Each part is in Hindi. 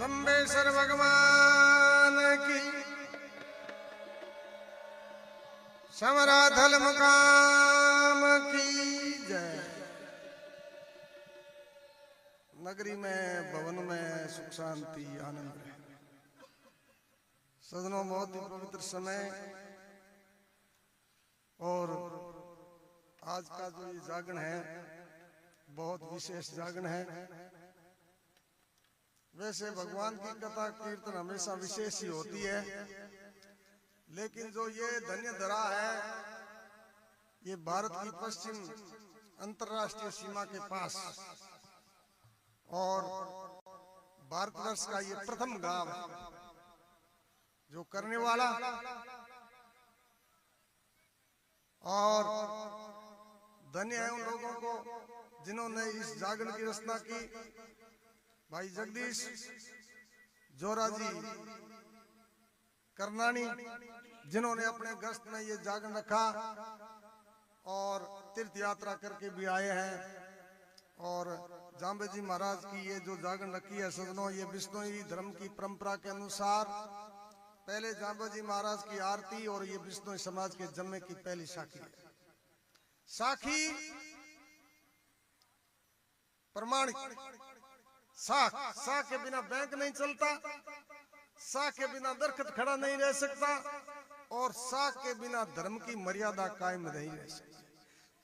लंबेश्वर भगवान की, समराधल मुकाम की जय। नगरी में भवन में सुख शांति आनंद रहे। सदनों बहुत ही पवित्र समय और आज का जो ये जागरण है बहुत विशेष जागरण है। वैसे भगवान की कथा कीर्तन हमेशा विशेष ही होती है, लेकिन जो ये धन्य धरा है ये भारत की पश्चिम अंतरराष्ट्रीय सीमा के पास और भारतवर्ष का ये प्रथम गांव जो करने वाला और धन्य है उन लोगों को जिन्होंने इस जागरण की रचना की। भाई जगदीश जोराजी करनानी जिन्होंने अपने गश्त में ये जागरण रखा और तीर्थ यात्रा करके भी आए हैं। और जाम्बे जी महाराज की ये जो जागरण रखी है सजनों, ये बिश्नोई धर्म की परंपरा के अनुसार पहले जाम्बे जी महाराज की आरती और ये बिश्नोई समाज के जम्मे की पहली साखी है। साखी प्रमाणिक साख, साख के बिना बैंक नहीं चलता, साख के बिना दरखत खड़ा नहीं रह सकता और साख के बिना धर्म की मर्यादा कायम नहीं रह सकती।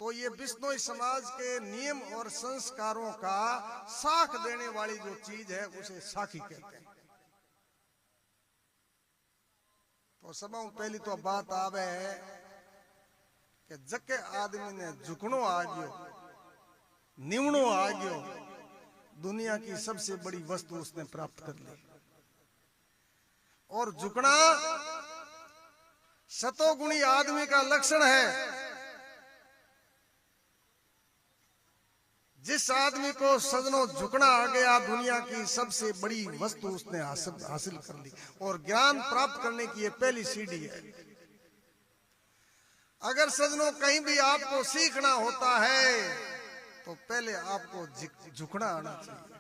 तो ये बिश्नोई समाज के नियम और संस्कारों का साख देने वाली जो चीज है उसे साखी कहते हैं। तो सब पहली तो बात आवे है कि जके आदमी ने झुकनो आ गयो, निवणो आ गयो, दुनिया की सबसे बड़ी वस्तु उसने प्राप्त कर ली। और झुकना सतोगुणी आदमी का लक्षण है। जिस आदमी को सजनों झुकना आ गया, दुनिया की सबसे बड़ी वस्तु उसने हासिल कर ली। और ज्ञान प्राप्त करने की ये पहली सीढ़ी है। अगर सजनों कहीं भी आपको सीखना होता है तो पहले आपको झुकना आना चाहिए।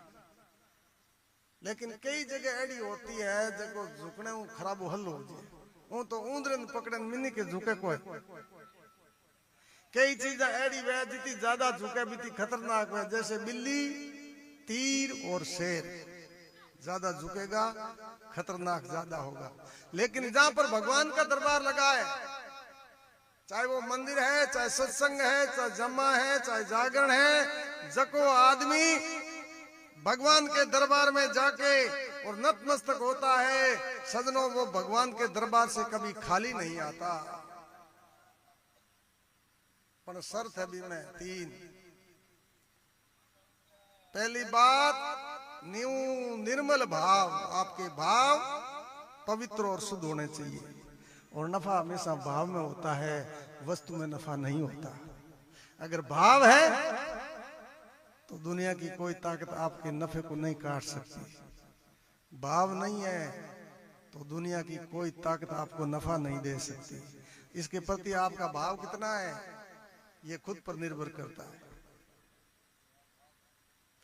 लेकिन कई जगह ऐडी होती है जब झुकने खराब हल हो जाए, वो तो ऊंदरन पकड़न मिनी के झुके कोई। कई चीजें ऐडी वे जितनी ज्यादा झुके बीती खतरनाक है, जैसे बिल्ली, तीर और शेर। ज्यादा झुकेगा खतरनाक ज्यादा होगा। लेकिन जहां पर भगवान का दरबार लगा है, चाहे वो मंदिर है, चाहे सत्संग है, चाहे जम्मा है, चाहे जागरण है, जको आदमी भगवान के दरबार में जाके और नतमस्तक होता है सजनों, वो भगवान के दरबार से कभी खाली नहीं आता। पर शर्त है भी में तीन। पहली बात, निर्मल भाव, आपके भाव पवित्र और शुद्ध होने चाहिए। और नफा हमेशा भाव में होता है, वस्तु में नफा नहीं होता। अगर भाव है तो दुनिया की कोई ताकत आपके नफे को नहीं काट सकती। भाव नहीं है तो दुनिया की कोई ताकत आपको नफा नहीं दे सकती। इसके प्रति आपका भाव कितना है ये खुद पर निर्भर करता है।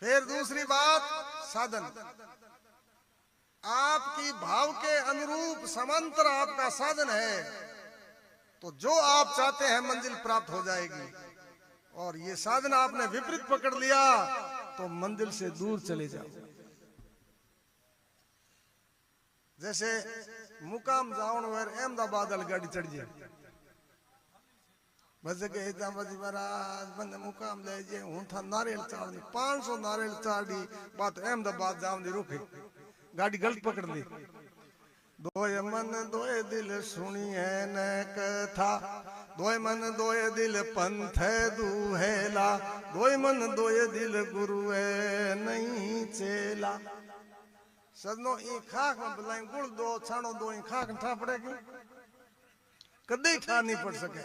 फिर दूसरी बात, साधन। आपकी भाव के अनुरूप समांतर आपका साधन है तो जो आप चाहते हैं मंजिल प्राप्त हो जाएगी। और ये साधन आपने विपरीत पकड़ लिया तो मंजिल से दूर चले जाओ। जैसे मुकाम जाओ वर अहमदाबाद गाड़ी चढ़ जाए, बस के महाराज बंद मुकाम ले जे हूं था नारियल चाड़ 500 नारियल चाड़ी बात अहमदाबाद जाओ दी रुके, गाड़ी गलत पकड़ ली। दोए मन दोए दिल सुनी है न कथा, दोए मन दोए दिल पंथ दुहेला, दोए मन दोए दिल गुरु है नहीं चेला। सजनों ई खाक में बुलाई गुड़ दो छाणो दो, ई खाक ठा पड़ेगी कदे ठा नहीं पड़ सके।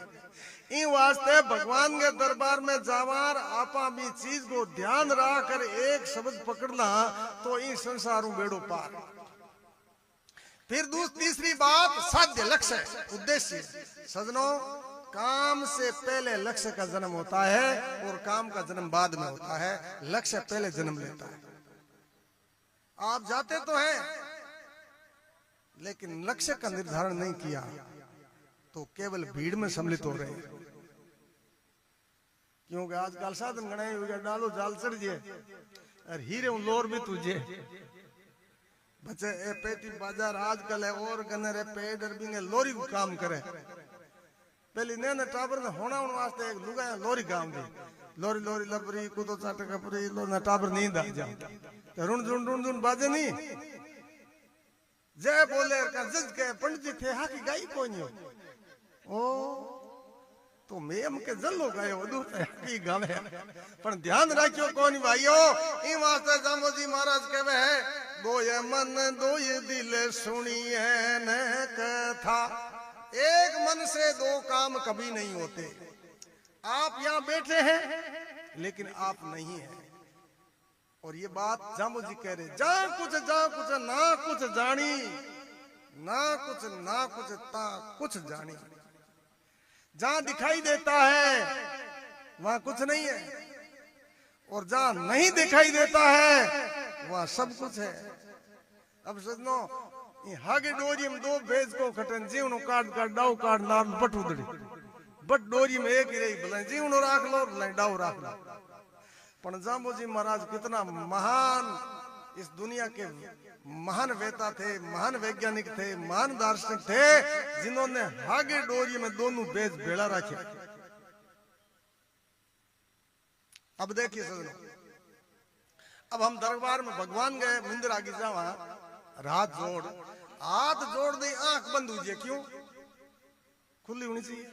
इन वास्ते भगवान के दरबार में जावार आपा भी चीज को ध्यान रख कर एक शब्द पकड़ना तो इन संसारों बेड़ो पार। फिर तीसरी बात, साध्य लक्ष्य उद्देश्य। सजनों काम से पहले लक्ष्य का जन्म होता है और काम का जन्म बाद में होता है। लक्ष्य पहले जन्म लेता है। आप जाते तो हैं, लेकिन लक्ष्य का निर्धारण नहीं किया तो केवल भीड़ में सम्मिलित हो रहे हैं। क्योंकि आजकल साधन गणाए हुए डालो जाल चढ़ जे और हीरे लोर भी तुझे बच्चे ए पेटी बाजार आजकल है और गने रे पेड़ बिंगे लोरी को काम करे। पहले ने टाबर ने होना वास्ते एक लुगा लोरी काम दी लोरी लोरी लपरी कुदो चाट कपरी लो ना टाबर नींद आ जा रुण रुण बाजे नहीं जय बोले का जज के पंडित थे हाकी गाई कोनी ओ तो मेम के जल्लो गयो वदू हाकी गावे पण ध्यान राखियो कोनी भाईयो ई वास्ते जामोजी महाराज कहवे है दोय मन दोय दिल सुनिए न कथा। एक मन से दो काम कभी नहीं होते। आप यहाँ बैठे हैं लेकिन आप नहीं हैं। और ये बात जामो जी कह रहे जा कुछ ना कुछ जानी ना कुछ ता कुछ जानी। जहां दिखाई देता है वहां कुछ नहीं है और जहां नहीं दिखाई देता है वहां सब कुछ है। अब सजनो हागे डोरी में दो भेज को खटन जीवनो काट डाउ काट नार बट उदड़ी बट डोरी में एक ही रही भले जीवनो राख लो भले डाउ राख लो। पण जाम्बोजी महाराज कितना महान इस दुनिया के महान वेता थे, महान वैज्ञानिक थे, महान दार्शनिक थे जिन्होंने हागे डोरी में दोनों बेज भेड़ा रखे। अब देखिए सजनो, अब हम दरबार में भगवान गए मंदिर आगे जावा हाथ जोड़ दे आंख बंद हो जाए। क्यों खुली होनी चाहिए,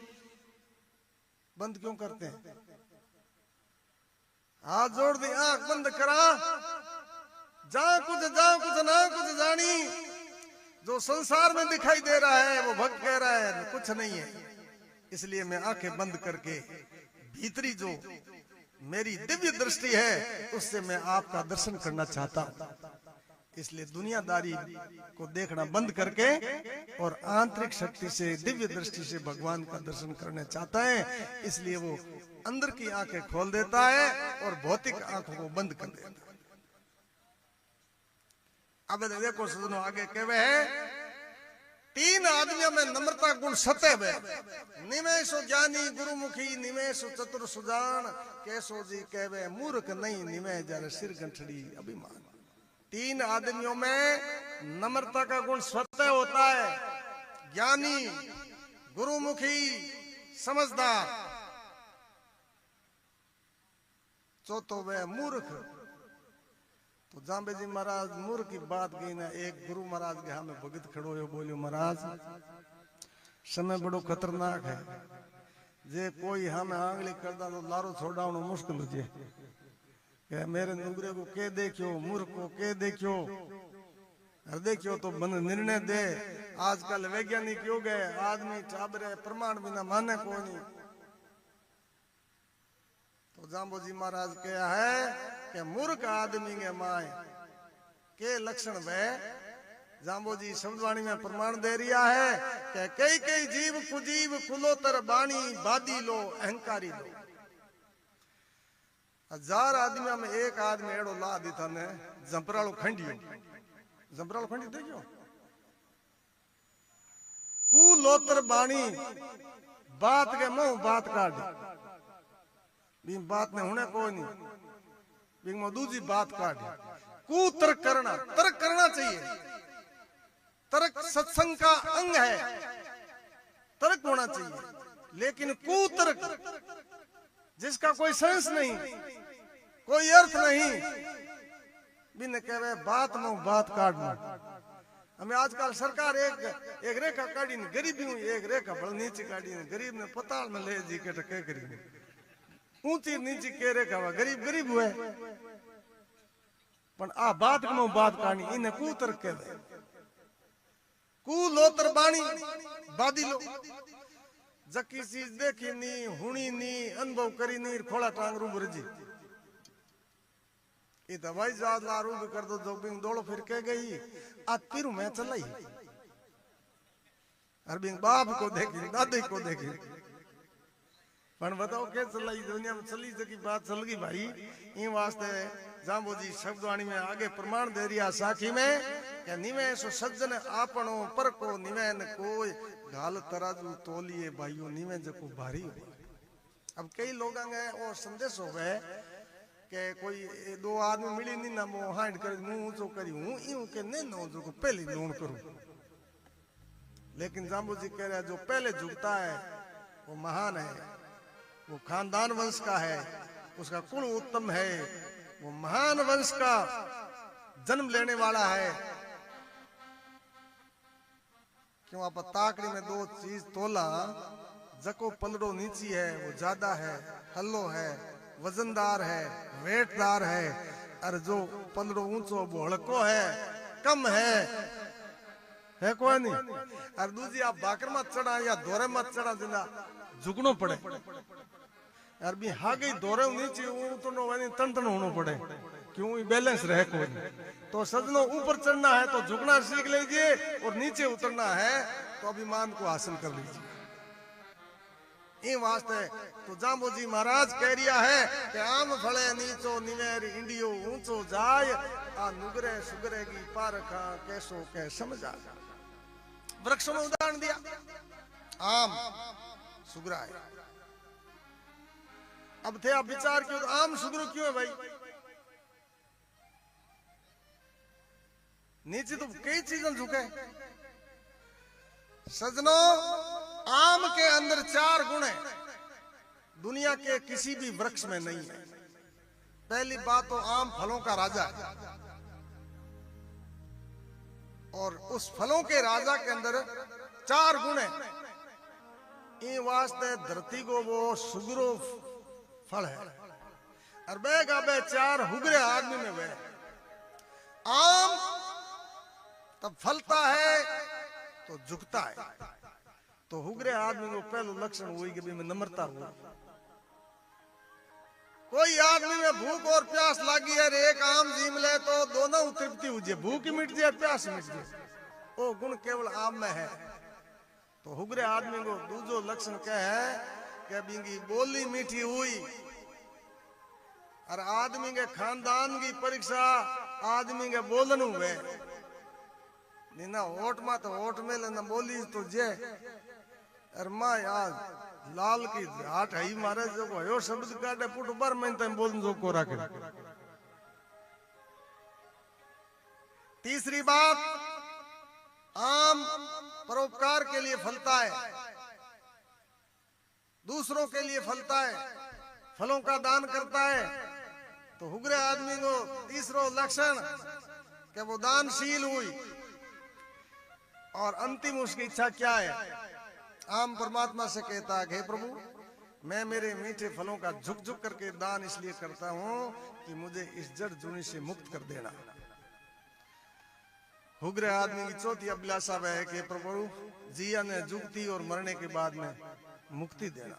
बंद क्यों करते हैं? हाथ जोड़ दे आंख बंद करा जा कुछ ना कुछ जानी। जो संसार में दिखाई दे रहा है वो भक्त कह रहा है कुछ नहीं है। इसलिए मैं आंखें बंद करके भीतरी जो मेरी दिव्य दृष्टि है उससे मैं आपका दर्शन करना चाहता हूं। इसलिए दुनियादारी को देखना बंद करके और आंतरिक शक्ति से दिव्य दृष्टि से भगवान का दर्शन करना चाहता है। इसलिए वो अंदर की आंखें खोल देता है और भौतिक आंखों को बंद कर देता है। अब देखो सुनो आगे कहवे है तीन आदमियों में नम्रता गुण सतैव है। निमेषो ज्ञानी गुरुमुखी निमेषो चतुर सुजान कैसो जी कहवे मूर्ख नहीं निमे जर सिर गंठड़ी अभिमान। तीन आदमियों में नम्रता का गुण स्वतः होता है। ज्ञानी, गुरुमुखी, समझदार, चौथो वह मूर्ख। तो जाम्बे जी महाराज मूर्ख की बात की ना एक गुरु महाराज के हमें भगत खड़ो हो बोलियो महाराज समय बड़ो खतरनाक है। जे कोई हमें आंगली करदा तो लारो छोड़ाना मुश्किल हो जाए। मेरे नुगरे को के देखियो मूर्ख को के देखियो और देखियो तो मन निर्णय दे। आजकल वैज्ञानिक युग है, आदमी टाबरे प्रमाण बिना माने को नहीं। तो जाम्बोजी महाराज क्या है कि मूर्ख आदमी के माए के लक्षण वे जाम्बोजी शब्दवाणी में प्रमाण दे रिया है कि कई कई जीव कुजीव कुलोतर बाणी बादी लो अहंकारी लो। 1000 आदमियों में एक आदमी एड़ो ला दी था ने जंपरालो खंडियो जंपरालो खंडी देखियो कुलोतर बाणी बात के मुंह बात काट भी बात ने होने कोई नहीं भी मो दूसरी बात काट कु तर्क करना चाहिए। तर्क सत्संग का अंग है, तर्क होना चाहिए। लेकिन कुतर्क जिसका कोई सेंस नहीं, कोई अर्थ नहीं, बिन कहे बात में बात काटना। हमें आजकल सरकार एक रेखा काटी ने गरीबी एक रेखा बड़ नीचे काटी ने गरीब ने पताल में ले जी के टके करी ऊंची नीची के रेखा हुआ गरीब हुए पण आ बात में बात काटनी इन्हें कुतर्क कहवे। कुलोतर बाणी बादी लो जकी चीज देखी नी हुणी नी अनुभव करी नी खोला टांग रूब रजी ये दवाई जात ला रूब कर दो जोबिंग दौड़ो फिर के गई आज पीरू मैं चलाई अरबिंग बाप को देखी दादी को देखी पण बताओ के चलाई दुनिया में चली सकी बात चल गई भाई। इन वास्ते जांबू जी शब्दवाणी में आगे प्रमाण दे रिया साखी में कि निवे सो सज्जन आपनो पर को निवे न कोई गाल तराजू तोलिए भाइयों निवे जको भारी हो। अब कई लोग वो संदेश हो गए कि कोई दो आदमी मिली नहीं ना मो हाइड कर मुंह ऊंचो करी हूं यूं के नहीं नो जो पहले लूण करूं। लेकिन जांबू जी कह रहे जो पहले झुकता है वो महान है, वो खानदान वंश का है, उसका कुल उत्तम है, वो महान वंश का जन्म लेने वाला है। क्यों आप ताकड़ी में दो चीज तोला जको पलड़ो नीची है वो ज्यादा है, हल्लो है, वजनदार है, वेटदार है, और जो पलड़ो ऊंचो वो हल्को है, कम है कोई नहीं। और दूसरी आप बाकर मत चढ़ा या दोरे मत चढ़ा जिंदा झुकनो पड़े। यार भी हा गई दोरे नीचे उतरनो वाली तन होना पड़े, क्यों बैलेंस रहे कोई। तो सजनों ऊपर चढ़ना है तो झुकना सीख लीजिए और नीचे उतरना है तो अभिमान को हासिल कर लीजिए। इन वास्ते तो जांबू जी महाराज कह रिया है कि आम फले नीचो निवेर इंडियो ऊंचो जाय आ नुगरे सुगरे की पारखा कैसो कह समझा। वृक्षों में उदाहरण दिया, आम सुगरा है। अब थे आप विचार क्यों आम सुगरू क्यों है भाई? नीचे तो कई चीजें झुके। सजनों आम के अंदर 4 गुण है, दुनिया के किसी भी वृक्ष में नहीं है। पहली बात तो आम फलों का राजा है और उस फलों के राजा के अंदर 4 गुण है। इन वास्ते धरती को वो सुगरो फल है और बेगा बे 4 हुगरे आदमी में वे। आम तब फलता है तो झुकता है। तो हुगरे आदमी को पहला लक्षण हुई कि भी में नम्रता हुई। कोई आदमी में भूख और प्यास लगी है, एक आम जीम ले तो दोनों तृप्ति हो जाए, भूख मिट जाए प्यास मिट जाए। वो गुण केवल आम में है। तो हुगरे आदमी को दूसरो लक्षण क्या है कि बिंगी बोली मीठी हुई। और आदमी के खानदान की परीक्षा आदमी के बोलन हुए। ना होठ में तो होठ में लेना बोली तो जे और माँ यार लाल की हाट है मारे जो यो शब्द काटे पुट बार मैं तम बोलन जो को रखे। तीसरी बात, आम परोपकार के लिए फलता है, दूसरों के लिए फलता है, फलों का दान करता है। तो हुगरे आदमी को तीसरो लक्षण कि वो दानशील हुई। और अंतिम उसकी इच्छा क्या है? आम परमात्मा से कहता है, हे प्रभु मैं मेरे मीठे फलों का झुक झुक करके दान इसलिए करता हूं कि मुझे इस जड़ जूनी से मुक्त कर देना। हुगरे आदमी की चौथी अभिलाषा वह है कि प्रभु जिया ने जुगती और मरने के बाद में मुक्ति देना।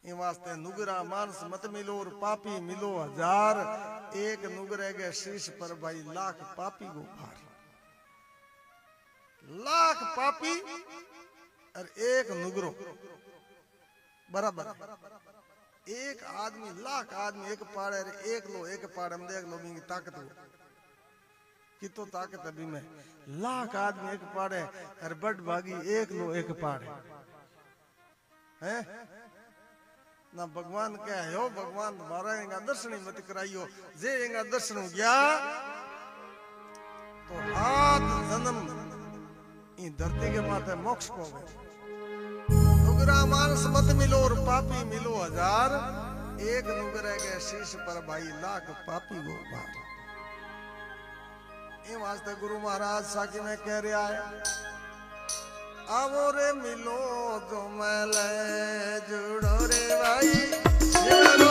इन वास्ते नुगरा मानस मत मिलो और पापी मिलो 1000, एक नुगरे के शीश पर भाई लाख पापी को भार। लाख पापी और एक नुगरो बराबर। एक आदमी लाख आदमी एक पाड़े एक पाड़े हम देख लो की ताकत हो कि तो ताकत अभी में लाख आदमी एक पाड़े और बड़ भागी एक पाड़े है ना। भगवान क्या है हो भगवान तुम्हारा एंगा दर्शन ही मत कराइयो। जे एंगा दर्शन हो गया तो हाथ जन्म धरती के माथे मोक्ष को गए। नुगरा मानस मत मिलो और पापी मिलो 1000, एक नुगरे के शीश पर भाई लाख पापी को भार। इन वास्ते गुरु महाराज साकी में कह रहा है, आवो रे मिलो जो मैले जुड़ो रे भाई शिवरो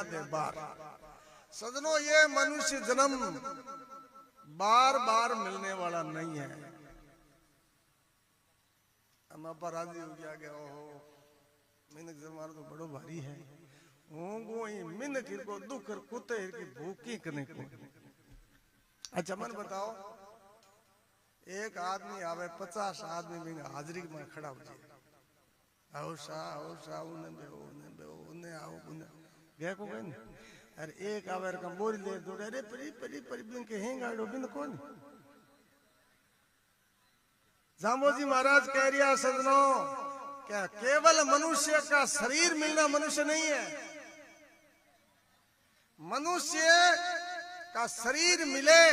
यादें बार। सजनों, ये मनुष्य जन्म बार बार मिलने वाला नहीं है। हम आपा राजी हो गया ओहो मिनक जमाना तो बड़ो भारी है, मिनक को दुख कुत्ते की भूखी करने को। अच्छा मन बताओ, एक आदमी आवे 50 आदमी भी हाजिरी में खड़ा हो जाए, आओ सा उन्हें आओ उन्हें गए को गए। अरे एक आवे का बोरी ले दो, अरे परी परी परी बिन के हेंग आड़ो बिन कौन। जाम्बोजी महाराज कह रिया सजनों, क्या केवल मनुष्य का शरीर मिलना मनुष्य नहीं है। मनुष्य का शरीर मिले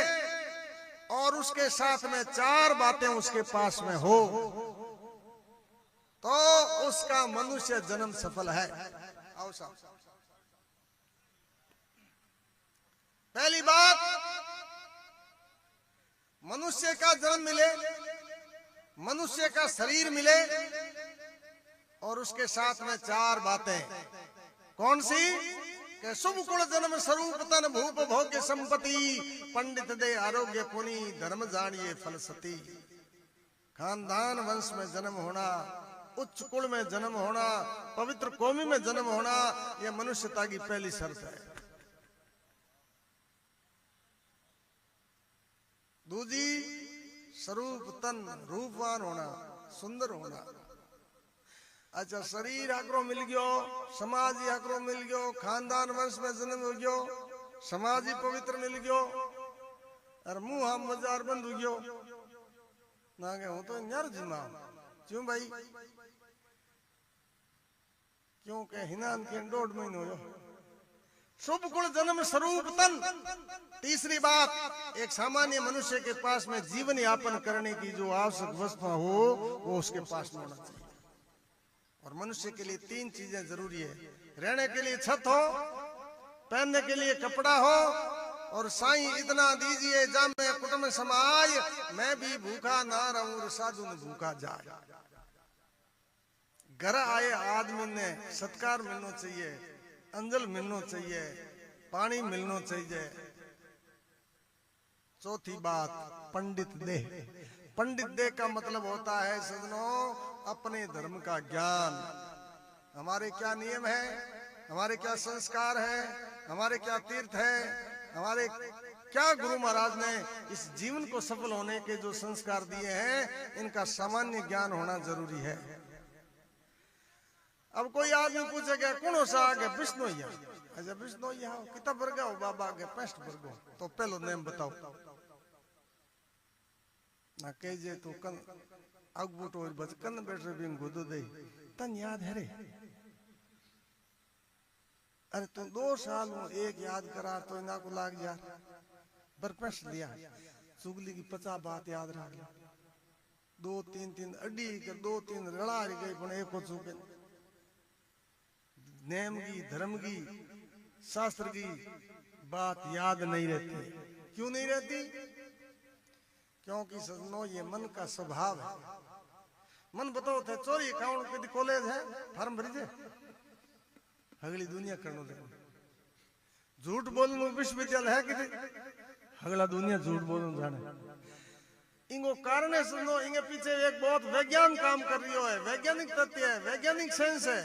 और उसके साथ में 4 बातें उसके पास में हो तो उसका मनुष्य जन्म सफल है। आओ साहब, पहली बात, मनुष्य का जन्म मिले, मनुष्य का शरीर मिले और उसके साथ में 4 बातें। कौन सी? के शुभ कुल जन्म स्वरूप तन भूप भोग्य संपत्ति, पंडित दे आरोग्य पुनि धर्म जानिए फलसती। खानदान वंश में जन्म होना, उच्च कुल में जन्म होना, पवित्र कौमी में जन्म होना, यह मनुष्यता की पहली शर्त है। दूजी, स्वरूप तन रूपवान होना, सुंदर होना। अच्छा, शरीर आकरो मिल गयो, समाज ही आकरो मिल गयो, खानदान वंश में जन्म हो गयो, समाज ही पवित्र मिल गयो, और मुंह हम मजार बंद हो गयो ना के हूं तो न्यार जिमा। क्यों भाई? क्योंकि हिनान के 1.5 महीने हो। शुभ गुण जन्म स्वरूप तन। तीसरी बात, एक सामान्य मनुष्य के पास में जीवन यापन करने की जो आवश्यक वस्तु हो वो उसके पास में होना चाहिए। और मनुष्य के लिए 3 चीजें जरूरी है। रहने के लिए छत हो, पहनने के लिए कपड़ा हो, और साईं इतना दीजिए जामे कुटुंब समाय, मैं भी भूखा ना रहूं साधु ने भूखा जाए। घर आए आदमी ने सत्कार मिलना चाहिए, अंजल मिलना चाहिए, पानी मिलना चाहिए। चौथी बात, पंडित दे। पंडित दे का मतलब होता है सजनों अपने धर्म का ज्ञान। हमारे क्या नियम है, हमारे क्या संस्कार है, हमारे क्या तीर्थ है, हमारे क्या गुरु महाराज ने इस जीवन को सफल होने के जो संस्कार दिए हैं, इनका सामान्य ज्ञान होना जरूरी है। अब कोई आदमी पूछेगा कौन सा आगे बिश्नोइया। अच्छा बिश्नोइया हो, कितना वर्गा हो बाबा आगे 65 वर्गो, तो पहलो नेम बताओ ना। कह जे तो कन अगबूट और बच कन बैठ रहे बिन गोदो दे तन याद है रे। अरे तुम 2 साल में एक याद करा तो इना को लाग जा बरपस लिया। चुगली की 50 बात याद रख लिया, 2-3 अड्डी कर 2-3 रड़ा गई पण एक को चुके। नेम की, धर्म की, शास्त्र की बात याद नहीं रहती। क्यों नहीं रहती? क्योंकि सजनों ये मन का स्वभाव है। मन बताओ थे चोरी अकाउंट के कॉलेज है, फार्म भरी जे अगली दुनिया करनो दे। झूठ बोलने विश्वविद्यालय है कि अगला दुनिया झूठ बोलने जाने। इनको कारण है सुनो, इनके पीछे एक बहुत वैज्ञानिक काम कर रही है, वैज्ञानिक तथ्य है, वैज्ञानिक सेंस है।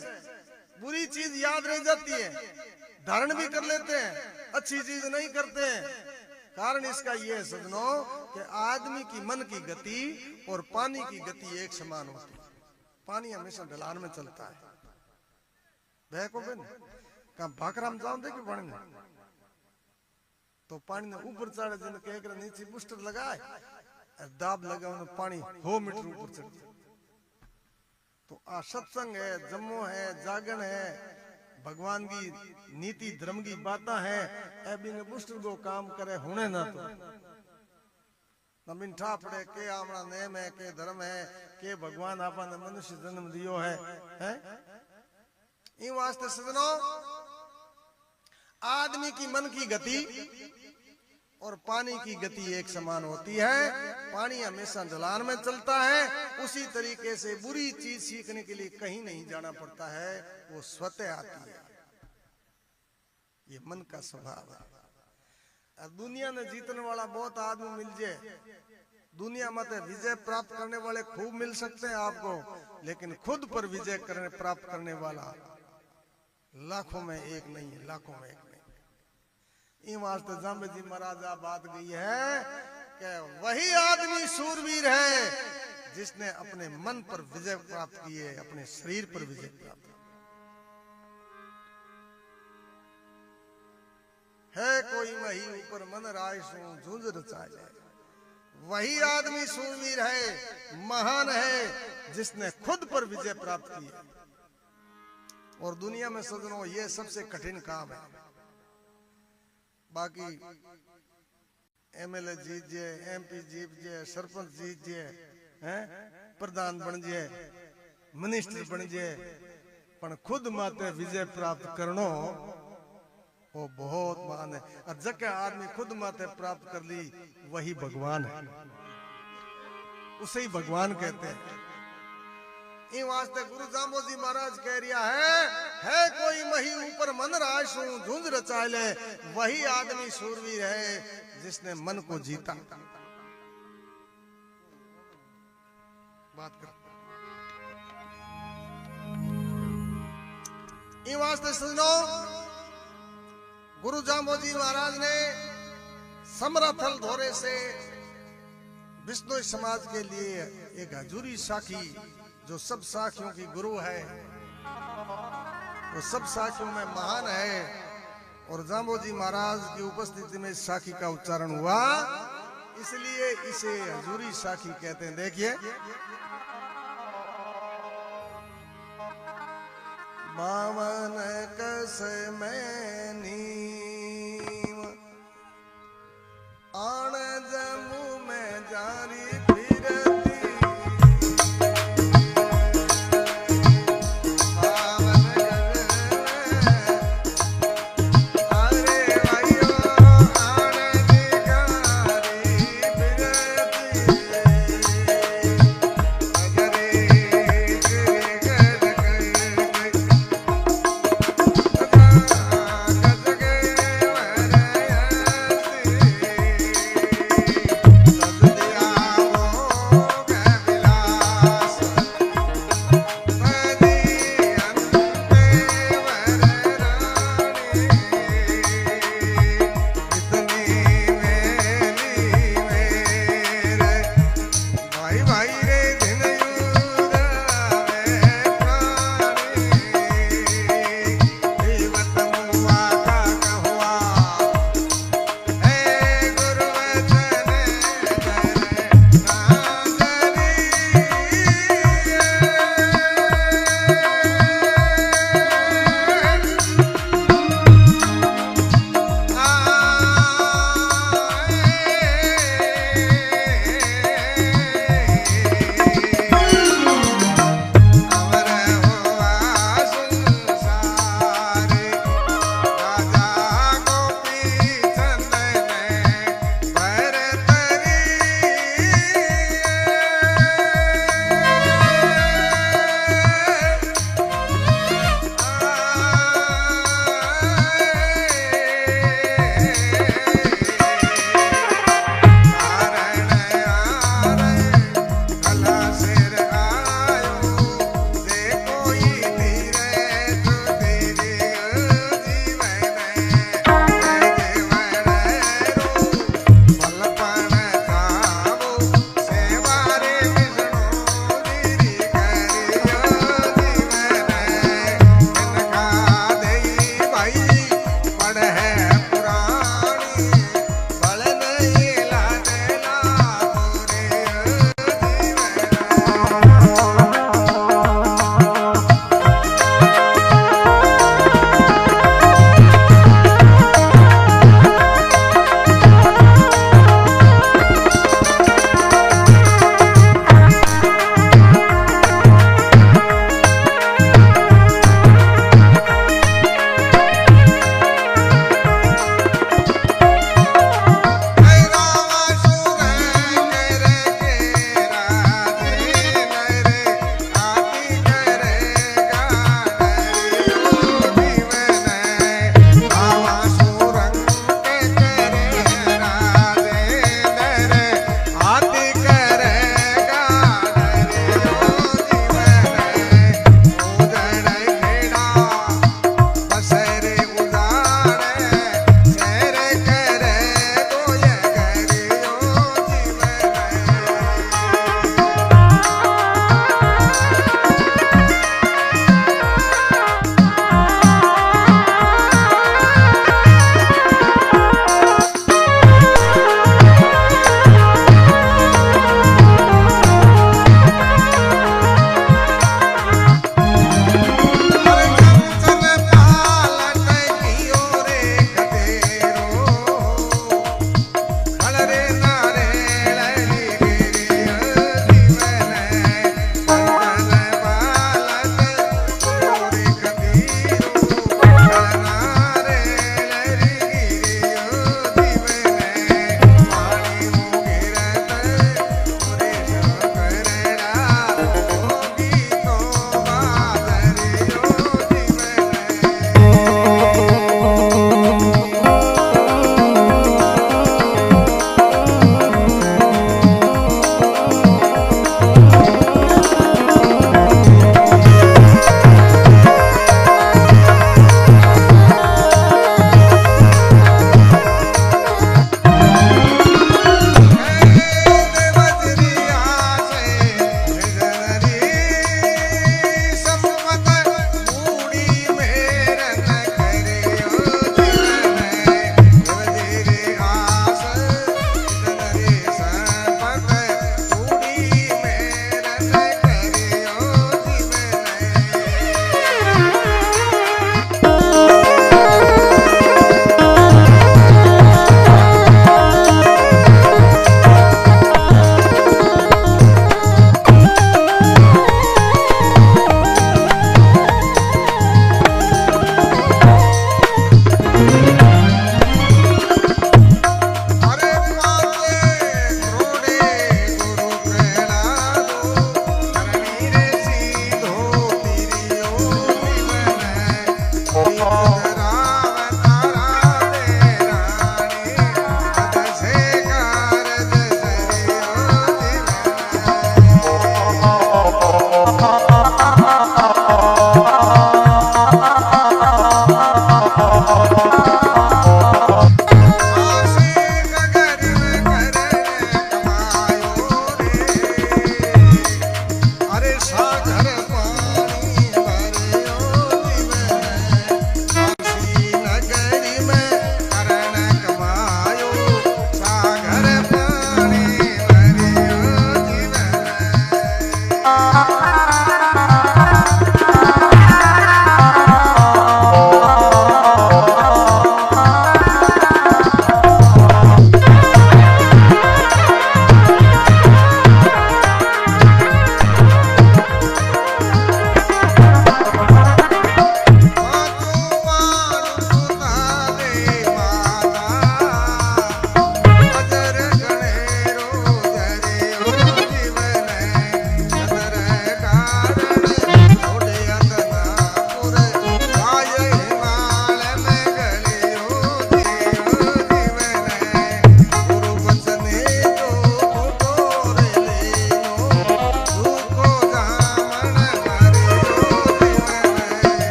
बुरी चीज याद रह जाती है, धारण भी कर लेते हैं, अच्छी चीज नहीं करते हैं। कारण इसका ये है सजनों कि आदमी की मन की गति और पानी की गति एक समान होती है। पानी हमेशा ढलान में चलता है। को कहा भाकराम जाओ देखो पानी में तो पानी ने ऊपर चढ़े जिन के नीचे बूस्टर लगाए दाब लगा उन्हें पानी 100 मीटर ऊपर चढ़ गया। तो आ सत्संग है, जम्मो है, जागरण है, भगवान की नीति धर्म की बातें है, एबी ने बूस्टर को काम करे होने ना तो नमिन पड़े के आमना नेम है, के धर्म है, के भगवान आपा ने मनुष्य जन्म दियो है, इन वास्ते सजनों आदमी की मन की गति और पानी की गति एक समान होती है। पानी हमेशा ढलान में चलता है, उसी तरीके से बुरी चीज सीखने के लिए कहीं नहीं जाना पड़ता है, वो स्वतः आती है। ये मन का स्वभाव है। और दुनिया में जीतने वाला बहुत आदमी मिल जाए, दुनिया में तो विजय प्राप्त करने वाले खूब मिल सकते हैं आपको, लेकिन खुद पर विजय करने प्राप्त करने वाला लाखों में एक नहीं है, लाखों में एक नहीं। इन वास्ते जाम्बे जी महाराज बात गई है कि वही आदमी सूरवीर है जिसने अपने मन पर विजय प्राप्त की है, अपने शरीर पर विजय प्राप्त है। कोई वही ऊपर मन राय सो झुंझ रचाए, वही आदमी सूरवीर है, महान है, जिसने खुद पर विजय प्राप्त की है। और दुनिया में सजनों ये सबसे कठिन काम है। बाकी एमएलए जीत जाए, एमपी जीत जाए, सरपंच जीत जाए, प्रधान बन जाए, मिनिस्टर बन जाए, पर खुद माते विजय प्राप्त करनो वो बहुत महान है। और जगह आदमी खुद माते प्राप्त कर ली वही भगवान है, उसे ही भगवान कहते हैं। इन वास्ते गुरु जाम्बो जी महाराज कह रिया है कोई मही ऊपर मन राज सू झुंझ रचाए ले, वही आदमी सूरवीर है जिसने मन को जीता। बात कर इन वास्ते सुनो, गुरु जाम्बो जी महाराज ने समराथल धोरे से विष्णु समाज के लिए एक हजूरी साखी, जो सब साखियों की गुरु है, वो सब साखियों में महान है, और जाम्बो जी महाराज की उपस्थिति में साखी का उच्चारण हुआ, इसलिए इसे हजूरी साखी कहते हैं। देखिए, बावन कस में नीम आण जम्मू में जारी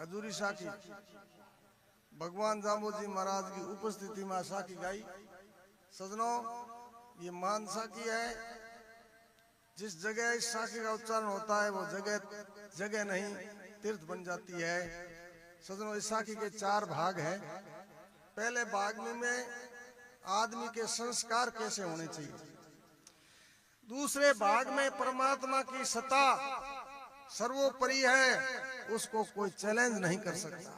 हजूरी साखी भगवान जाम्बोजी महाराज की उपस्थिति में साखी गाई। सजनों, ये मान साखी है। जिस जगह इस साखी का उच्चारण होता है वो जगह नहीं तीर्थ बन जाती है। सजनों, इस साखी के 4 भाग हैं। पहले भाग में आदमी के संस्कार कैसे होने चाहिए, दूसरे भाग में परमात्मा की सत्ता सर्वोपरि है, उसको कोई चैलेंज नहीं कर सकता,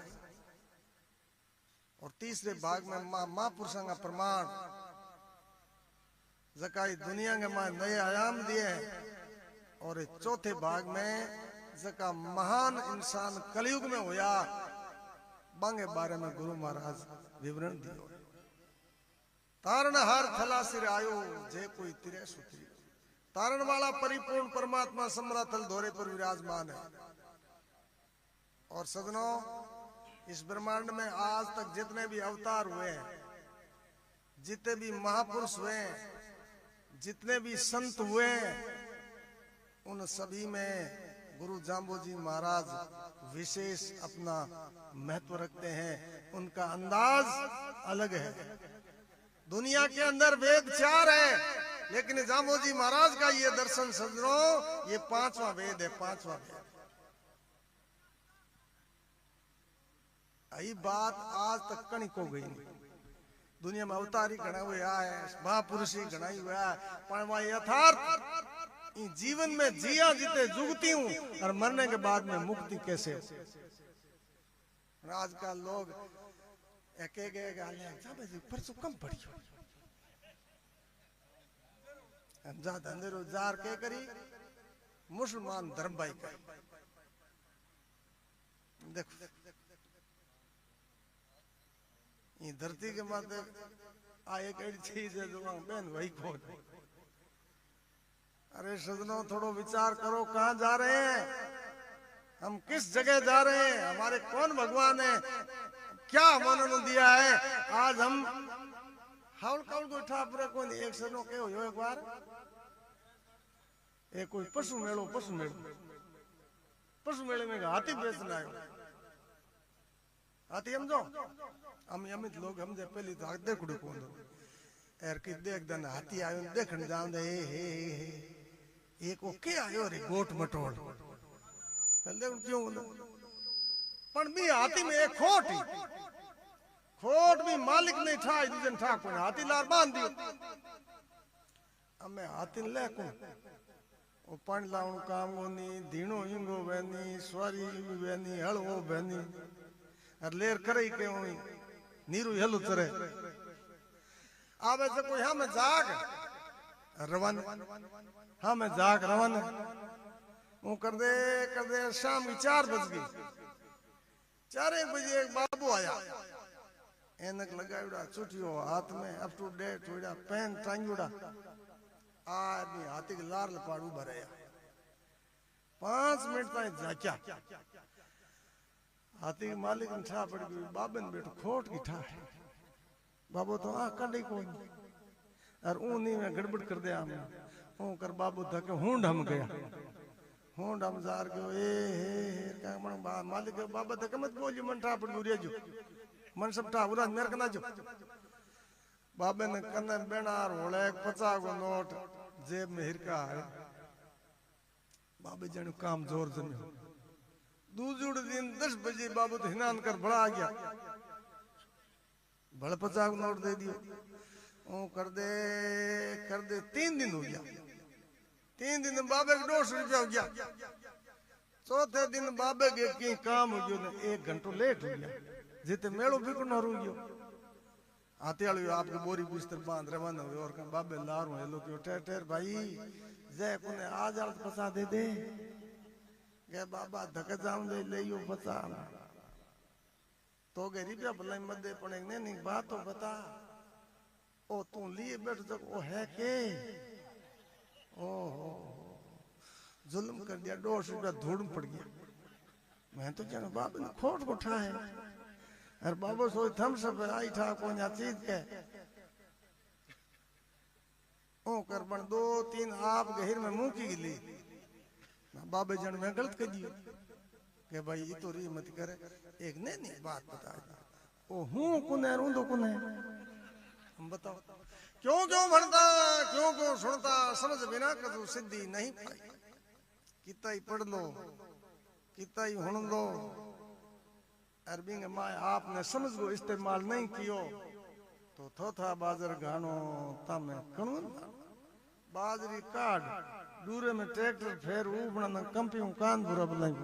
और तीसरे भाग में महापुरुषों का प्रमाण जकाई दुनिया के मां नए आयाम दिए हैं। और चौथे भाग में जका महान इंसान कलयुग में होया बांगे बारे में गुरु महाराज विवरण दियो। तारण हार थला सिर आयो जे कोई तिरे सुतरी, तारण वाला परिपूर्ण परमात्मा समरातल धोरे पर विराजमान है। और सजनों, इस ब्रह्मांड में आज तक जितने भी अवतार हुए हैं, जितने भी महापुरुष हुए हैं, जितने भी संत हुए हैं, उन सभी में गुरु जाम्बोजी महाराज विशेष अपना महत्व रखते हैं। उनका अंदाज अलग है। दुनिया के अंदर वेद 4 है, लेकिन जाम्बोजी महाराज का ये दर्शन सजनों, ये 5वां वेद है, 5वां वेद। यही बात आज तक कणिक हो गई। दुनिया में अवतारी घना हुआ है, महापुरुषी घना हुआ है, पर वह यथार्थ जीवन में जिया जीते जुगती हूँ और मरने के बाद में मुक्ति कैसे। आजकल लोग परसों कम पड़ी अंधेरो जार के करी मुसलमान धर्म भाई का। देखो ये धरती के माथे आ एक चीज है जो बहन वही खोज। अरे सजनों, थोड़ो विचार करो, कहाँ जा रहे हैं हम, किस जगह जा रहे हैं, हमारे कौन भगवान है, क्या उन्होंने दिया है। आज हम हाउल काउल को उठा पूरा कौन एक सजनों के हो एक बार एक कोई पशु मेले में हाथी बेचना है। हाथी समझो, हम अमित लोग हम जे पहली तो देख उड़े कौन एर की देख दन हाथी आयो देखन जान दे हे एक ओके आयो रे गोट मटोल पहले क्यों पण भी हाथी में एक खोट भी मालिक नहीं था, दूजन था कोई हाथी लार बांध दियो। हमें हाथी ले को ओ पण लाउन काम होनी धीणो इंगो बेनी स्वारी बेनी हलवो बेनी और लेर करे के होई नीरू हलु तरे आवे से कोई हमें जाग रवन, हमें जाग रवन वो कर दे शाम की 4 बज गई। 4 बजे एक बाबू आया, एनक लगायुड़ा, चुटियो हाथ में अप टू डेट हुड़ा, पेन टांगुड़ा, आदमी हाथी के लार लपाड़ू भरया। 5 मिनट तक जाक्या हाथी के मालिक ने ठा पड़ गई, बाबन बेटो खोट की ठा बाबू तो कड़ी कोई और ऊनी में गड़बड़ कर दिया हमने ओ कर बाबू धके हुंड हम गया, हुंड हम जार गयो ए का मन मालिक बाबा धके मत बोलियो मन ठा पड़ गयो जो मन सब ठा उरा मेरे कना जो बाबे ने कने बेनार होले 50 को नोट जेब में हिरका है। बाबे जनु काम जोर जम्यो। दूसरे दिन 10 बजे बाबू तो हिनान कर बड़ा आ गया, बड़ा 50 को नोट दे दियो। ओ कर दे 3 दिन हो गया, 3 दिन बाबे को 200 रुपया हो गया। चौथे दिन बाबे के की काम हो गयो ने 1 घंटो लेट हो गया, जिते मेड़ो बिल्कुल न रू गयो। आते वाले आपके बोरी बिस्तर बांध रवाना हुए और बाबे लारू हेलो क्यों ठहर भाई जय कोने आज आल फसा दे के बाबा धक जाऊं दे ले यो बता तो गरीब या भलाई मत दे पड़े नहीं बात तो बता ओ तू लिए बैठ तो ओ है के ओ जुल्म कर दिया 200 रुपया धूड़ में पड़ गया। मैं तो जाना बाबा ने खोट को उठा है और बाबा सोच थम सब आई था कोई ना चीज के ओ कर बन 2-3 आप गहिर में मुंह की ली ना बाबे जन में गलत कर दियो कि भाई ये तो री मत करे, एक नहीं बात बता दी ओ हूं कौन है रूंदो कौन है, हम बताओ क्यों क्यों भरता क्यों क्यों सुनता, समझ बिना कदू सिद्धि नहीं पाई। किता ही पढ़ लो किता ही हुन लो, अरबी में माए आपने समझ को इस्तेमाल नहीं कियो तो थोथा बाजर गानो तमे कणुन बाजरी काट दूरे में ट्रैक्टर फेर उबना न कंपियों कान बुरा बुलाई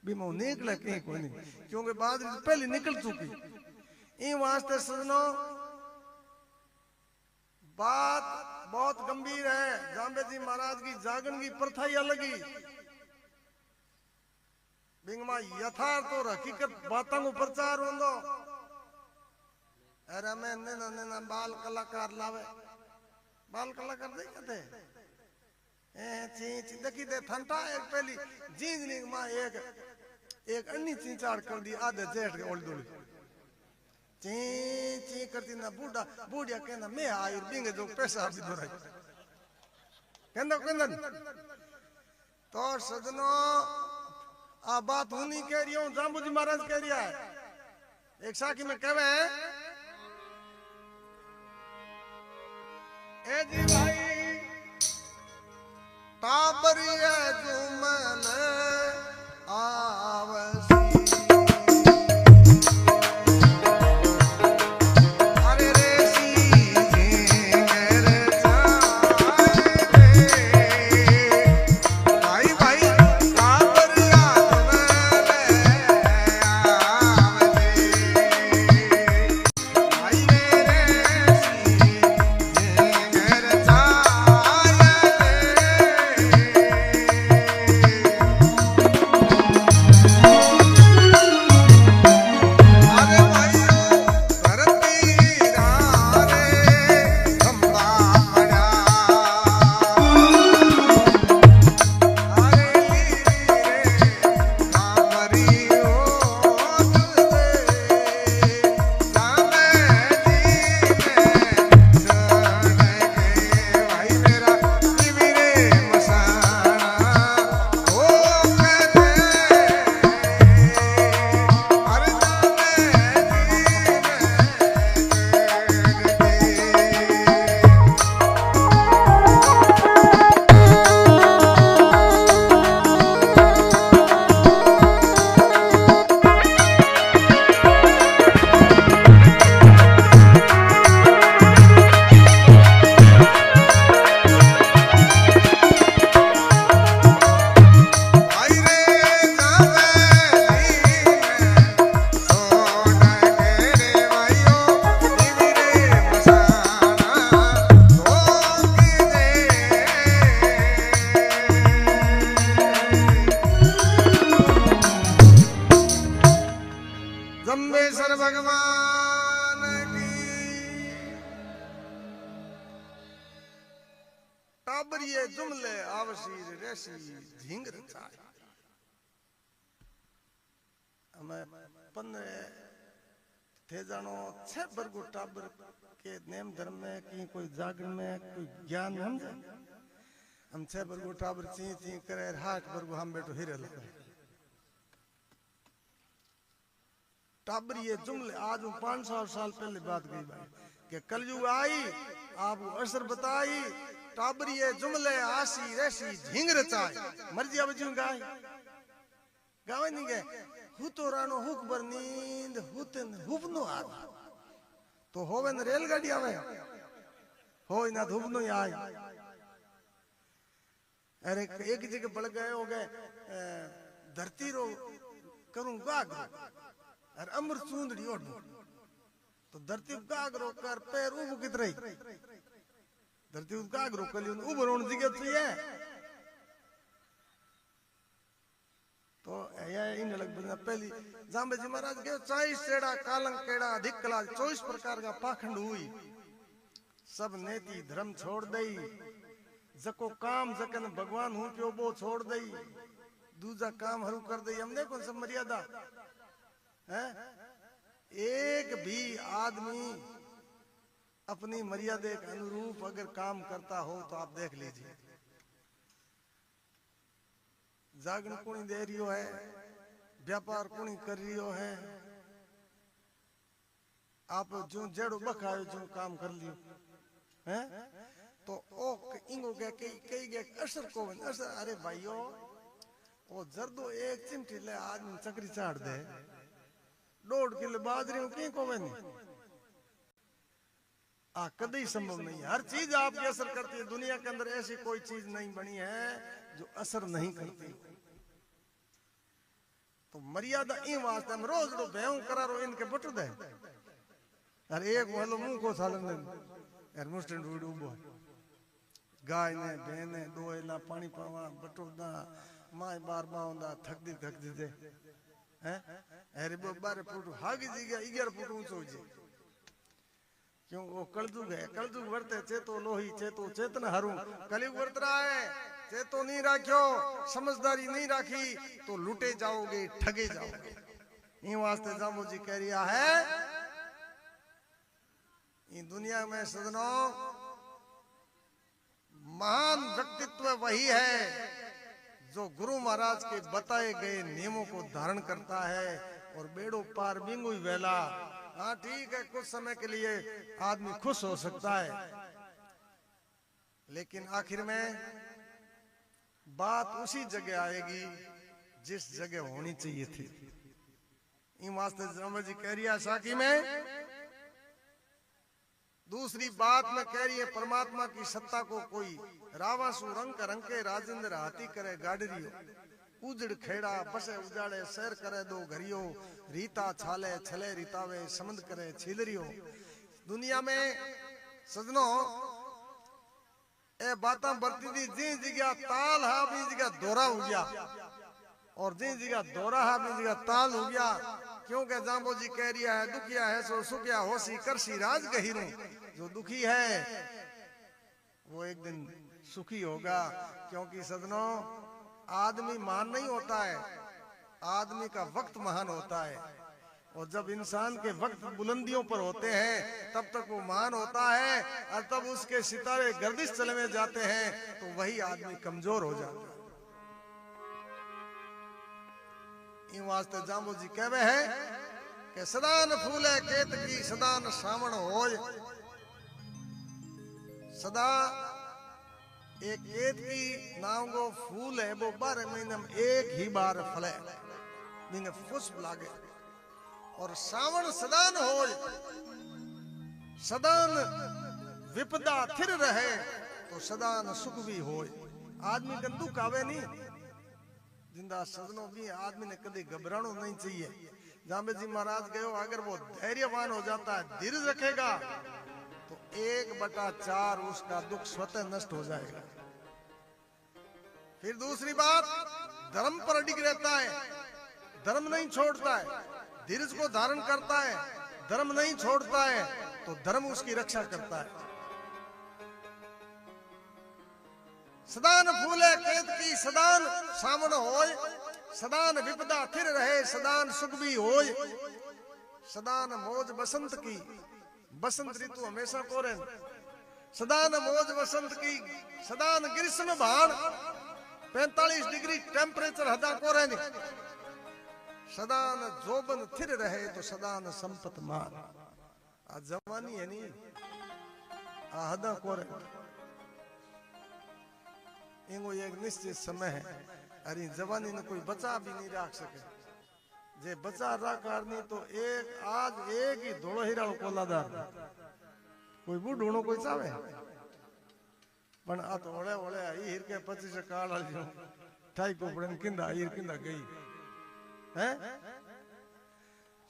बीमो निकले कहीं कोई नहीं, क्योंकि बाजरी पहले निकल चुकी। इन वास्ते सजनो बात बहुत गंभीर है। जाम्बे जी महाराज की जागरण की प्रथा ही अलग ही बिंगमा यथार्थ और हकीकत बातों को प्रचार होंदो। अरे मैं ने बाल कलाकार लावे, बाल कलाकार दे कहते ची देखी दे थंटा एक पहली जींजनी मां एक अन्नी चींचाड़ कर दी आधे जेठ के ओली दोली ची ची करती ना बूढ़ा बूढ़िया कहना मैं आई बिंगे जो पैसा भी दोराई कहना कहना तो सजनो आ बात हुनी कह रही हूं, जाम्बू जी महाराज कह रहा है। एक साखी में कहवे ए जी भाई टाबरिया जुमन आवसी अरे रेसी मेरे जाए भाई भाई टाबरिया जम्बेश्वर भगवान की टाबरिये जुमले आवसी रेसी झिंग रचाए। हमें 15 थे जानो 6 वर्गो टाबर के नेम धर्म में की कोई जागरण में कोई ज्ञान में हम 6 वर्गो टाबर ची ची करे 8 वर्गो हम बैठो हिरे लगे टाबर ये जुमले आज 500 साल पहले बात गई भाई कि कलयुग आई आप असर बताई टाबर ये जुमले आसी रेसी झिंग रचाए मर्जी अब जू गाय गावे नहीं गए हुतो रानो हुक बर नींद हुतन हुबनो आ तो होवे न रेलगाड़ी आवे होय ना हुबनो आए। अरे एक जगह बढ़ गए हो गए धरती रो करूं गाग और अमृत सुंदरी ओढ़ तो धरती गागरो कर पैर उब कितरे धरती गागरो कलियन उब रोण जगह चाहिए तो ये इन लग बना पहली जाम्बे जी महाराज के 40 सेड़ा कालंक केड़ा अधिक कला 24 प्रकार का पाखंड हुई सब नेति धर्म छोड़ दई जको काम जकन भगवान हूं प्यो वो छोड़ दई दूजा काम हरू कर दई हमने कौन सब मर्यादा है। एक भी आदमी अपनी मर्यादा के अनुरूप अगर काम करता हो तो आप देख लीजिए जागरण कौन दे रही है व्यापार कुणी कर रियो है, आप जो जेड़ो बखायो जो काम कर लियो हैं, तो ओ इंगो के कई के असर को असर। अरे भाइयों, वो जर्दो एक चिमटी ले आदमी चकरी चाड़ दे, 1.5 किलो बाजरी की को नहीं, कभी संभव नहीं है। हर चीज आपकी असर करती है। दुनिया के अंदर ऐसी कोई चीज नहीं बनी है जो असर नहीं करती। तो मर्यादा इन वास्ते हम रोज रो भयं करारो इनके बट दे। अरे एक वालो मुंह को सालन यार मुस्टन रूड उबो गाय ने भेने दोएला पानी पावा बटोदा माय बार बांदा थक दी दे हैं। अरे 12 फुट हागी जी गया 11 फुट ऊंचो जी। क्यों वो कलजुग है, कलजुग वर्ते चेतो लोही चेतो चेतन हरू। कलयुग वर्त रहा है, चेतो नहीं राख्यो, समझदारी नहीं राखी तो लूटे जाओगे, ठगे जाओगे। इन वास्ते जामो जी कह रिया है, इन दुनिया में सजनों महान व्यक्तित्व वही है जो गुरु महाराज के बताए गए नियमों को धारण करता है और बेड़ो पार बिंगुई वेला। हाँ ठीक है, कुछ समय के लिए आदमी खुश हो सकता है, लेकिन आखिर में बात उसी जगह आएगी जिस जगह होनी चाहिए थी। इन वास्ते जामो जी कह रही है साकी में दूसरी बात में कह रही है, परमात्मा की सत्ता को कोई रावासु रंग रंके राजेंद्र हाथी करे गाडरियो। उजड़ खेड़ा बसे उजाड़े सैर करे दो घरियो। रीता छाले छले रीतावे समंद करे छिलरियो। दुनिया में सजनों ए बाता बरती थी, जी जगह ताल हा भी जगह दोरा हो गया और जी जगह दोरा हा भी जगह ताल हो गया। क्योंकि जाम्बो जी कह रिया है, दुखिया है सो सुखिया होसी करसी राज गहिरू। जो दुखी है वो एक दिन सुखी होगा। क्योंकि सजनों आदमी महान नहीं होता है, आदमी का वक्त महान होता है। और जब इंसान के वक्त बुलंदियों पर होते हैं तब तक वो महान होता है, और तब उसके सितारे गर्दिश चले में जाते हैं तो वही आदमी कमजोर हो जाता है। इन वास्ते जाम्बो जी कहवे है कि सदान फूले केत की सदान श्रावण होय। सदा एक केत की नाम को फूल है, वो 12 महीने में एक ही बार फले, बिन पुष्प लागे। और श्रावण सदान होय, सदान विपदा थिर रहे तो सदान सुख भी होय। आदमी का दुख आवे नहीं, जिंदा सजनों भी आदमी ने कभी घबराना नहीं चाहिए। जाम्बे जी महाराज गए, अगर वो धैर्यवान हो जाता है, धीरज रखेगा तो 1/4 उसका दुख स्वतः नष्ट हो जाएगा। फिर दूसरी बात, धर्म पर अडिग रहता है, धर्म नहीं छोड़ता है, धीरज को धारण करता है, धर्म नहीं छोड़ता है तो धर्म उसकी रक्षा करता है। सदान फूले केत की सदान सामन होय। सदान विपदा थिर रहे सदान सुख भी होय। सदान मौज बसंत की, बसंत ऋतु हमेशा कोरे। सदान मौज बसंत की, सदान ग्रीष्म भाण 45 डिग्री टेम्परेचर हदा कोरे। सदान जोबन थिर रहे तो सदान संपत मान। आ जवानी है नहीं, आ हदा कोरे। इनको एक निश्चित समय है। अरे जवानी ने कोई बचा भी नहीं रख सके। जे बचा रख नहीं तो आज एक ही धोड़ो हीरा कोलादार कोई बूढ़ो कोई चावे। पण आ तो ओले ओले ई हीर के 25 काल आलियो ठाई कोपड़न किंदा हीर किंदा गई हैं।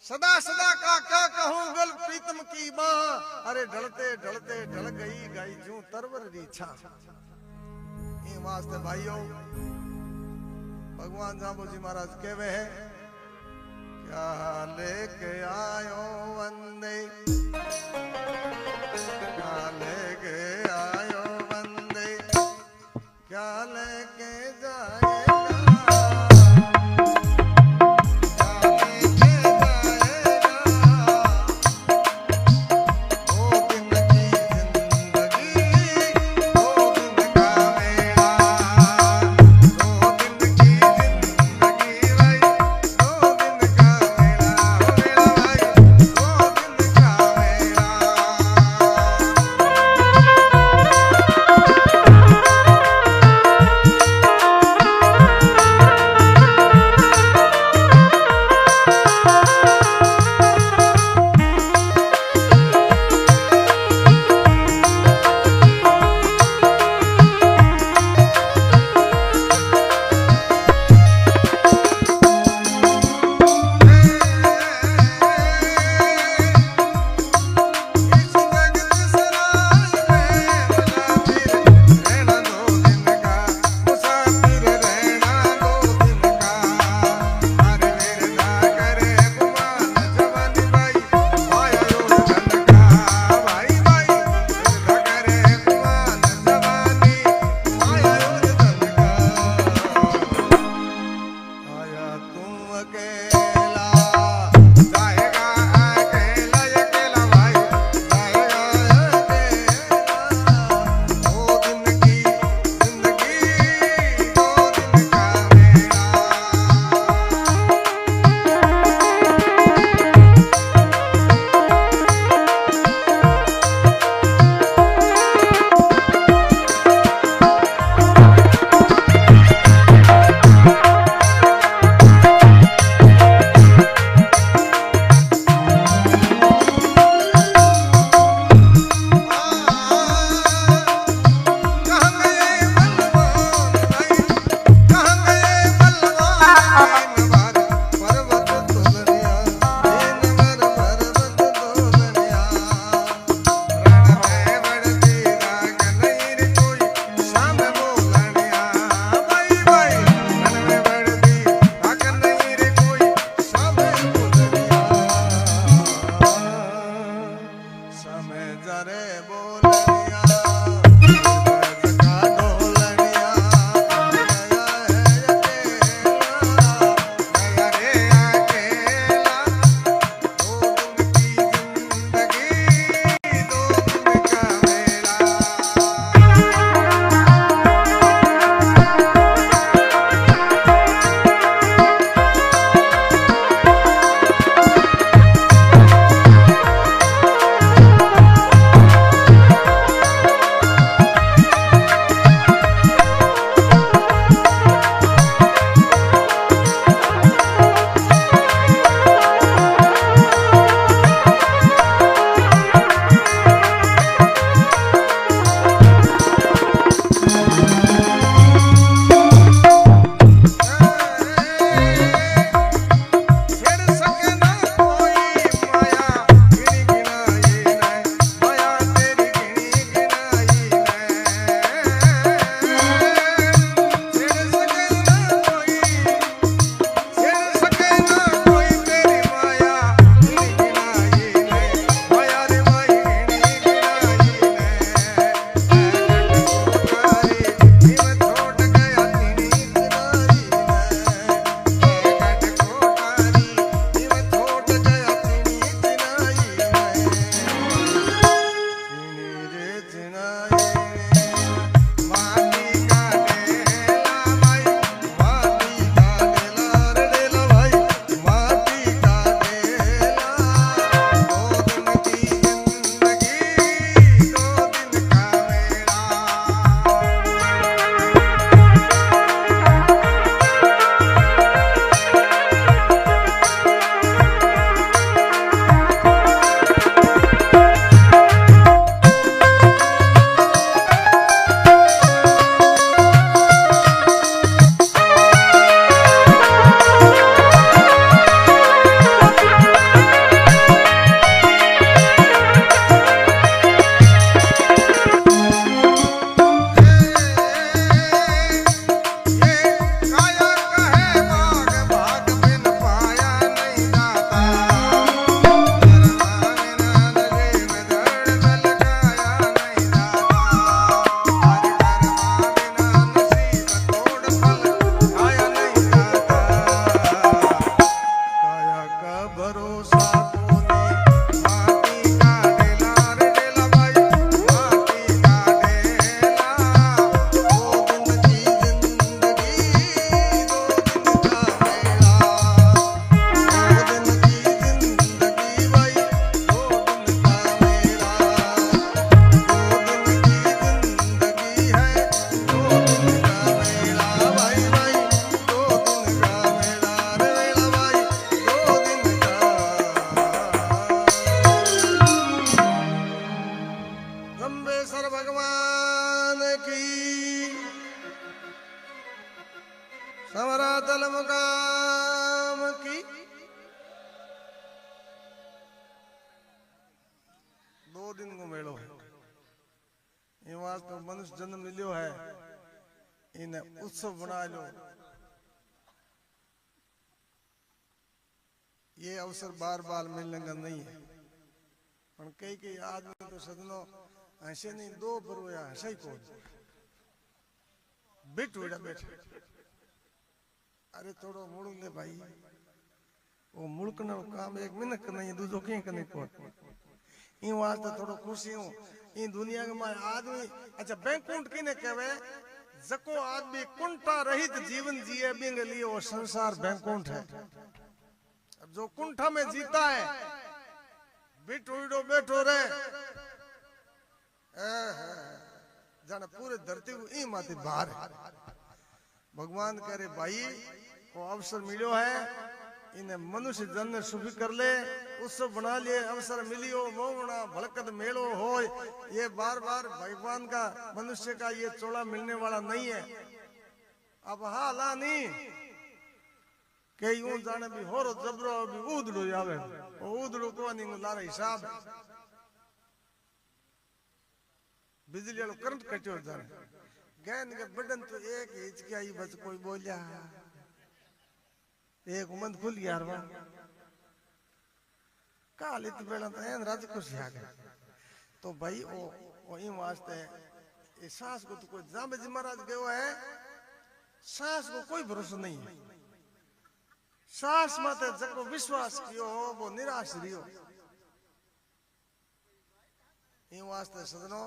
सदा सदा का क्या कहूं गल प्रीतम की मां। अरे ढलते ढलते ढल गई गाई जूं तरवर री छा। ये वास्ते भाइयों भगवान जाम्बो जी महाराज कहवे है, क्या लेके आयो वंदे, क्या लेके आयो वंदे, क्या लेके जाएगा, अकेला जाएगा अकेला अकेला भाई जाएगा अकेला 2 दिन की जिंदगी 2 दिन का मेला समरातल मुकाम की 2 दिन को मेलो है ये वास्तव मनुष्य जन्म मिलो है इन्हें उत्सव बना लो ये अवसर बार बार मिलने का नहीं है पर कई आदमी तो सदनो ऐसे नहीं 2 बरोया ऐसा ही कौन बिट बेटा बैठ अरे थोड़ो मुड़ ले भाई वो मुल्क न काम एक मिनट नहीं दूजो कहीं करने को इन वास्ते थोड़ो खुशी हूं इन दुनिया के में आदमी अच्छा बैंकुंठ किने कहवे जको आदमी कुंठा रहित जीवन जिए बिंग लिए वो संसार बैंकुंठ है। अब जो कुंठा में जीता है बिटूडो बैठो रहे जाने पूरे धरती को ई माथे बाहर है। भगवान कह रहे भाई को अवसर मिलो है इन्हें मनुष्य जन ने सुखी कर ले उत्सव बना लिए अवसर मिलियो मोवना भलकत मेलो हो ये बार बार भगवान का मनुष्य का ये चोला मिलने वाला नहीं है। अब हाला नहीं के यूं जाने भी होरो जबरो भी ऊदड़ो आवे ऊदड़ो को नहीं लारा हिसाब बिजली वालों करंट कटियो जाने गैन के बटन तो एक हिचकियाई बस कोई बोलिया एक उमंद खुल गया यार काल इत बेला तो एन राज खुशी आ गए तो भाई ओ इन वास्ते ये सांस को तो कोई जामे जी महाराज गयो है सांस को कोई भरोसा नहीं है। सांस माते जको विश्वास कियो हो वो निराश रियो इन वास्ते सजनो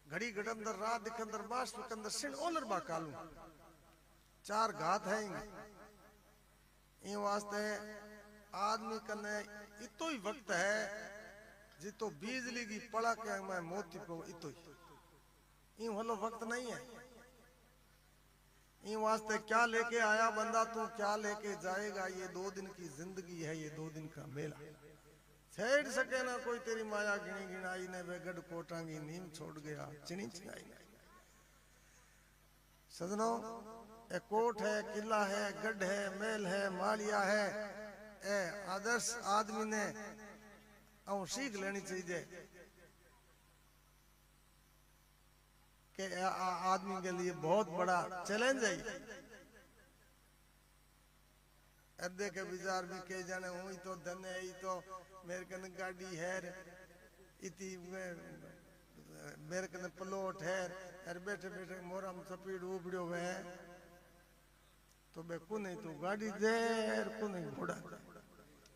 घड़ी घटंदर रात दिखंदर बास दिखंदर सिन ओलर बा कालू चार घात है इन वास्ते आदमी कने इतो ही वक्त है जितो बिजली की पड़ा के मैं मोती को इतो ही इन वालो वक्त नहीं है। इन वास्ते क्या लेके आया बंदा तू क्या लेके जाएगा ये 2 दिन की जिंदगी है ये 2 दिन का मेला छेड़ सके ना कोई तेरी माया गिनी गिनाई ने वे गढ़ कोटांगी नीम छोड़ गया चिनी चिनाई सजनो ए कोट है किला है गढ़ है महल है मालिया है ए आदर्श आदमी ने सीख लेनी चाहिए कि आदमी के लिए बहुत बड़ा चैलेंज है। अद्दे के विचार भी कह जाने हुई तो धन है तो मेरे कने गाड़ी है इति मेरे कने प्लॉट है अरे बैठे बैठे मोरम सपीड़ उबड़ो है तो बे कुने तो गाड़ी दे कुने घोड़ा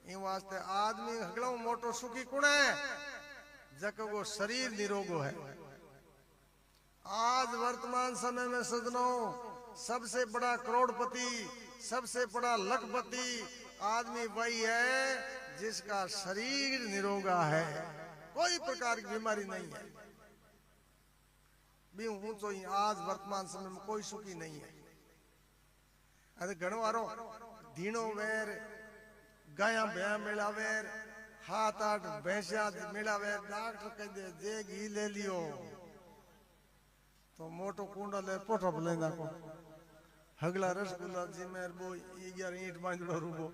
इन वास्ते आदमी हगलो मोटो सुखी कुण है जको वो शरीर निरोगो है। आज वर्तमान समय में सजनो सबसे बड़ा करोड़पति सबसे बड़ा लखपति आदमी वही है जिसका शरीर निरोगा है कोई प्रकार की बीमारी नहीं है। भी हूं तो आज वर्तमान समय में कोई सुखी नहीं है। अरे घणो वारो धीनो वेर गाया भैया मिलावेर हाथ 8 भैंसिया मिलावेर डॉक्टर कह दे जे घी ले लियो तो मोटो कुंडा ले पोठो लेंदा को हगला रसगुल्ला जी मेर बो 11 ईंट बांधड़ो रूबो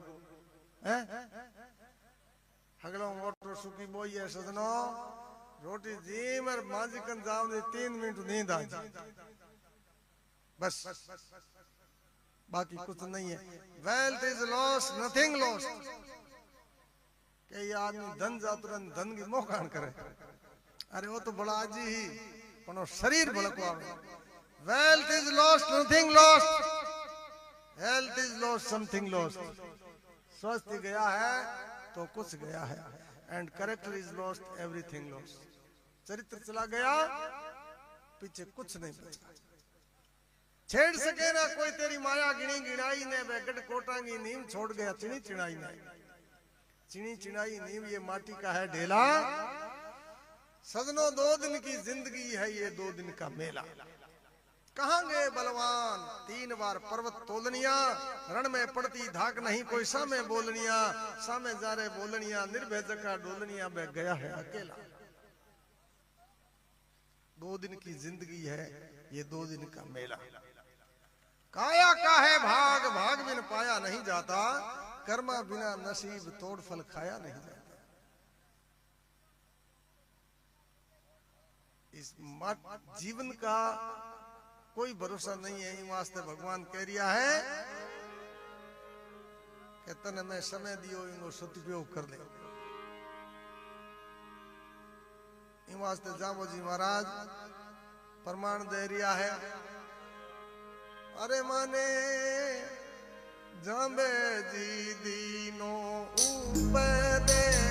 हैं हगला मोटो सुखी बोई है सजनो रोटी जी मेर मांजी कन जाव दे 3 मिनट नींद आ जी बस बाकी कुछ नहीं है। Wealth is loss nothing lost के ये आदमी धन जातरन धन की मोकान करे अरे वो तो बड़ा आजी ही पनो शरीर भड़को आवे। Wealth is lost nothing lost health is lost something lost स्वास्थ्य गया है तो कुछ गया है and character is lost everything lost चरित्र चला गया पीछे कुछ नहीं बचा। छेड़ सके ना कोई तेरी माया गिनी गिनाई ने बेगड़ कोटांगी नीम छोड़ गया चिनी चिनाई ने चिनी चिनाई नीम ये माटी का है ढेला सजनो 2 दिन की जिंदगी है ये 2 दिन का मेला। कहां गए बलवान 3 बार पर्वत तोलनिया रण में पड़ती धाक नहीं कोई सामे बोलनिया सामे जा रहे बोलनिया निर्भय जका डोलनिया में गया है अकेला। 2 दिन की जिंदगी है ये 2 दिन का मेला। काया का है भाग भाग बिन पाया नहीं जाता कर्मा बिना नसीब तोड़ फल खाया नहीं जाता। इस जीवन का कोई भरोसा नहीं है। इन वास्ते भगवान कह रिया है कि तने मैं समय दियो इनको सदुपयोग कर ले। इन वास्ते जामो जी महाराज प्रमाण दे रिया है अरे माने जांबे जी दीनो उपदेश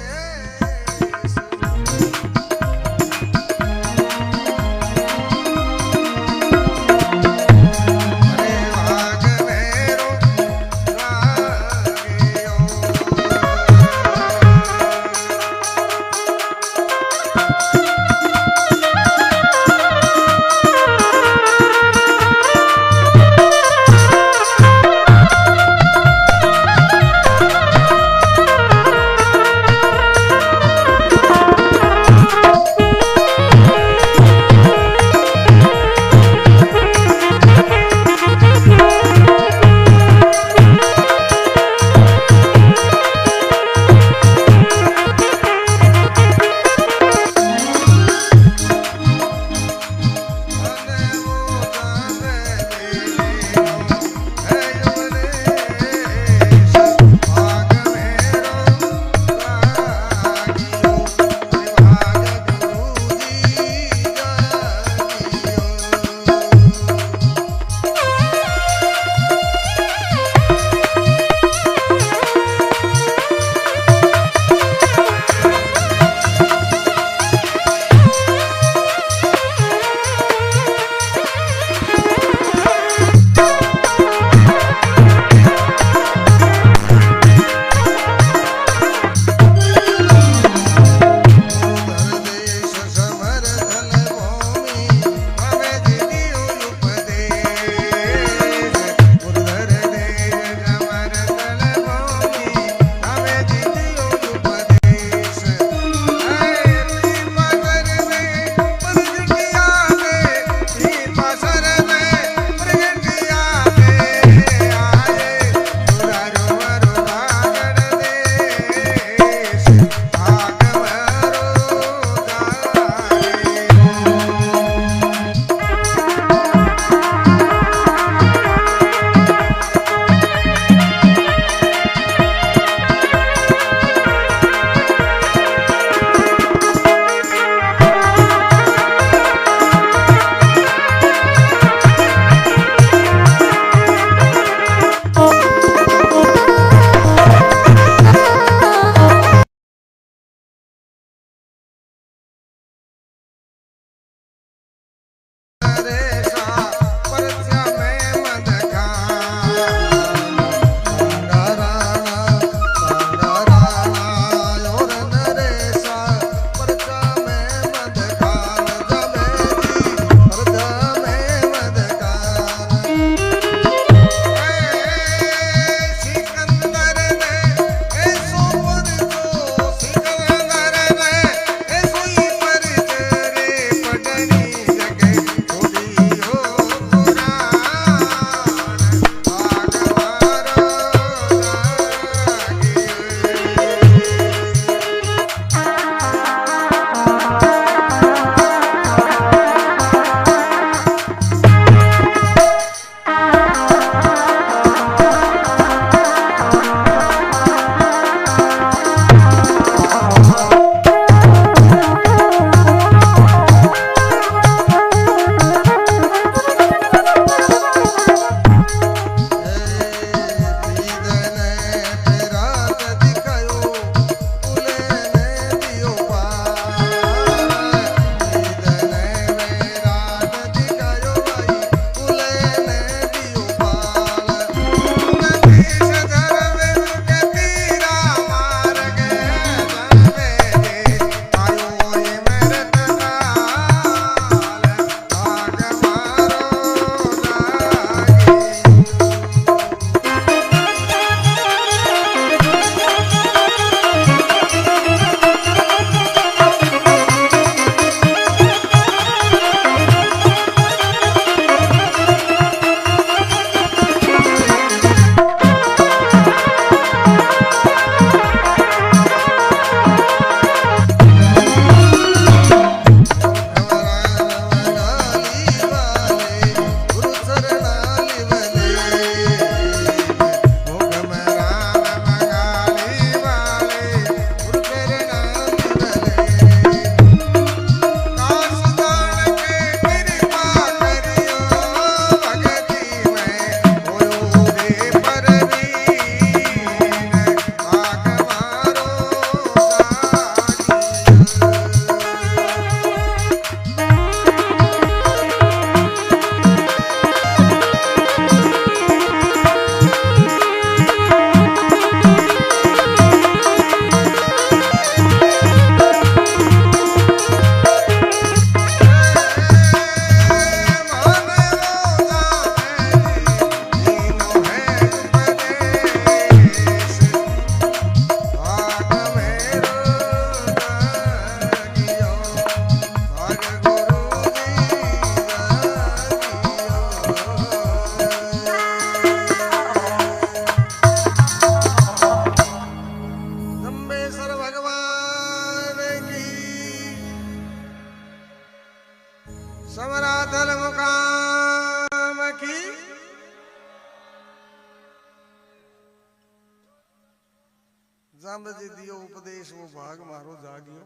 जाम्बे जी दियो उपदेश वो भाग मारो जागियो।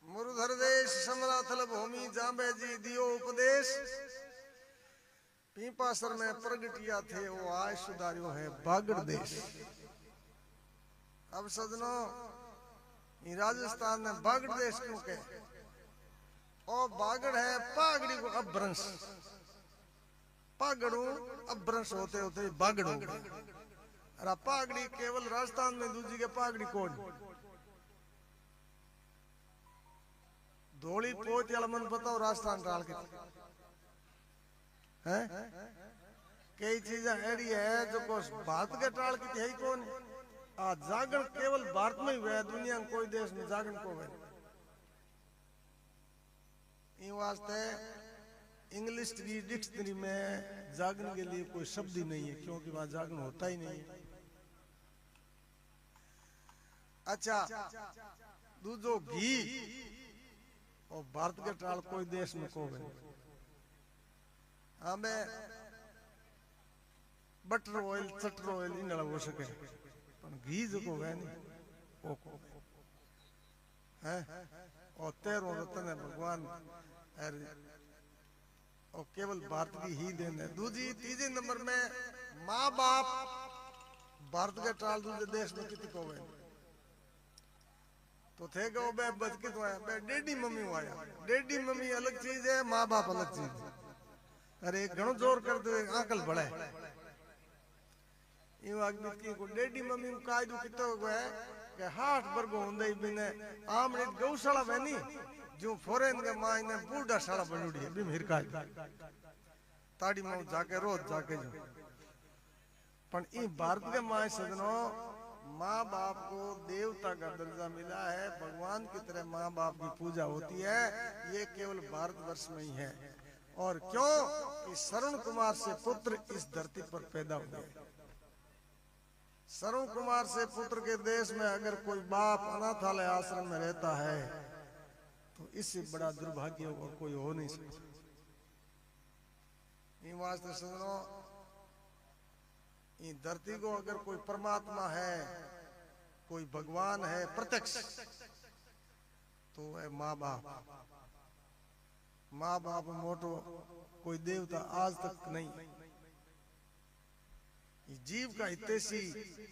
मुरुधर देश समराथल भूमि जाम्बे जी दियो उपदेश। पीपासर में प्रगटिया थे वो आज सुधारियो है बागड़ देश। अब सजनों राजस्थान में बागड़ देश क्यों कहे? और बागड़ है पागड़ी को अपभ्रंश, पागड़ू अपभ्रंश होते होते बागड़ हो गए। अरे पागड़ी केवल राजस्थान में दूजी के पागड़ी कौन? धोली पोत या मन बताओ राजस्थान टाल के हैं? कई चीजें ऐडी है जो को भारत के टाल की है कौन? आज जागरण केवल भारत में ही हुआ, दुनिया में कोई देश में जागरण को हुआ। इन वास्ते इंग्लिश की डिक्शनरी में जागरण के लिए कोई शब्द ही नहीं है, क्योंकि वहां जागरण होता ही नहीं है। अच्छा, दूजो घी और भारत के टाल कोई देश में को है। हमें बटर ऑयल चटर ऑयल इन हो सके, पर घी जो को है नहीं वो को है। और 13 रत्न है भगवान और केवल भारत की ही देन है। दूजी तीसरे नंबर में माँ बाप भारत के टाल दूसरे देश में कितने को है तो थे गो बे बच के तो है बे डेडी मम्मी आया। डेडी मम्मी अलग चीज है, माँ बाप अलग चीज है। अरे घणो जोर कर दो आंकल बढ़े इन आदमी की को डेडी मम्मी कायदो कितो है कि हाथ बरगो हुंदे बिने आमने गौशाला वेनी जो फॉरेन के मां ने बूढ़ा शाला बनोड़ी है बिम हिरका ताड़ी में जाके रोज जाके जो। पर ई भारत के मां सजनो माँ बाप को देवता का दर्जा मिला है, भगवान की तरह माँ बाप की पूजा होती है। ये केवल भारतवर्ष में ही है। और क्यों कि श्रवण कुमार से पुत्र इस धरती पर पैदा हुए। श्रवण कुमार से पुत्र के देश में अगर कोई बाप अनाथालय आश्रम में रहता है तो इससे बड़ा दुर्भाग्य और कोई हो नहीं सकता। इन वास्ते सुनो, इन धरती को अगर कोई परमात्मा है, कोई भगवान है प्रत्यक्ष, तो है माँ बाप। माँ बाप मोटो कोई देवता आज तक नहीं। जीव का हितैषी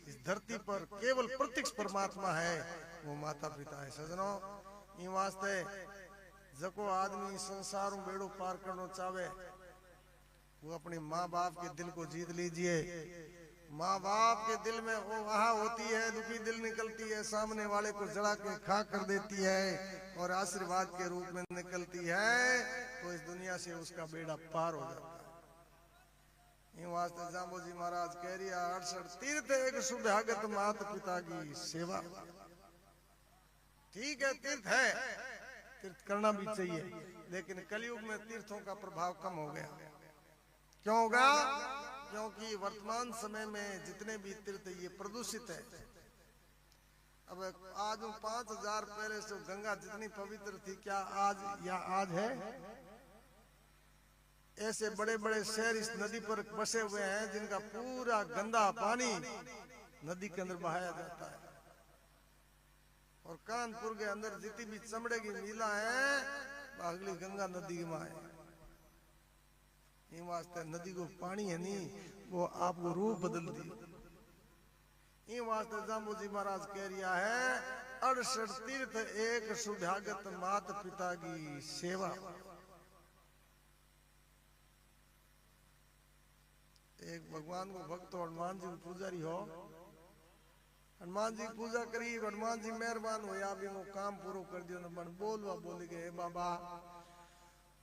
इस धरती पर केवल प्रत्यक्ष परमात्मा है, वो माता पिता है। सजनों, इन वास्ते जको आदमी संसार में बेड़ो पार करना चाहे वो अपने माँ बाप के दिल को जीत लीजिए। माँ बाप के दिल में वो वहाँ होती है, दुखी दिल निकलती है, सामने वाले को जला के खा कर देती है और आशीर्वाद के रूप में निकलती है, तो इस दुनिया से उसका बेड़ा पार हो जाता है। इन वास्ते जाम्बो जी महाराज कह रही 68 तीर्थ एक सुभागत माता पिता की सेवा। ठीक है, तीर्थ है, तीर्थ करना भी चाहिए, लेकिन कलयुग में तीर्थों का प्रभाव कम हो गया। क्यों होगा? क्योंकि वर्तमान समय में जितने भी तीर्थ ये प्रदूषित है। अब आज 5000 पहले से गंगा जितनी पवित्र थी, क्या आज या आज है? ऐसे बड़े बड़े शहर इस नदी पर बसे हुए हैं जिनका पूरा गंदा पानी नदी के अंदर बहाया जाता है। और कानपुर के अंदर जितनी भी चमड़े की मीला है अगली गंगा नदी में है। इन वास्ते नदी को पानी है नहीं, वो आपको रूप बदल दी। इन वास्ते जाम्बू जी महाराज कह रिया है 68 तीर्थ एक सुभागत मात पिता की सेवा। एक भगवान को भक्त हनुमान जी पुजारी हो, हनुमान जी पूजा करी, हनुमान जी मेहरबान हो या भी वो काम पूरा कर दियो न बन बोलवा बोली गए बाबा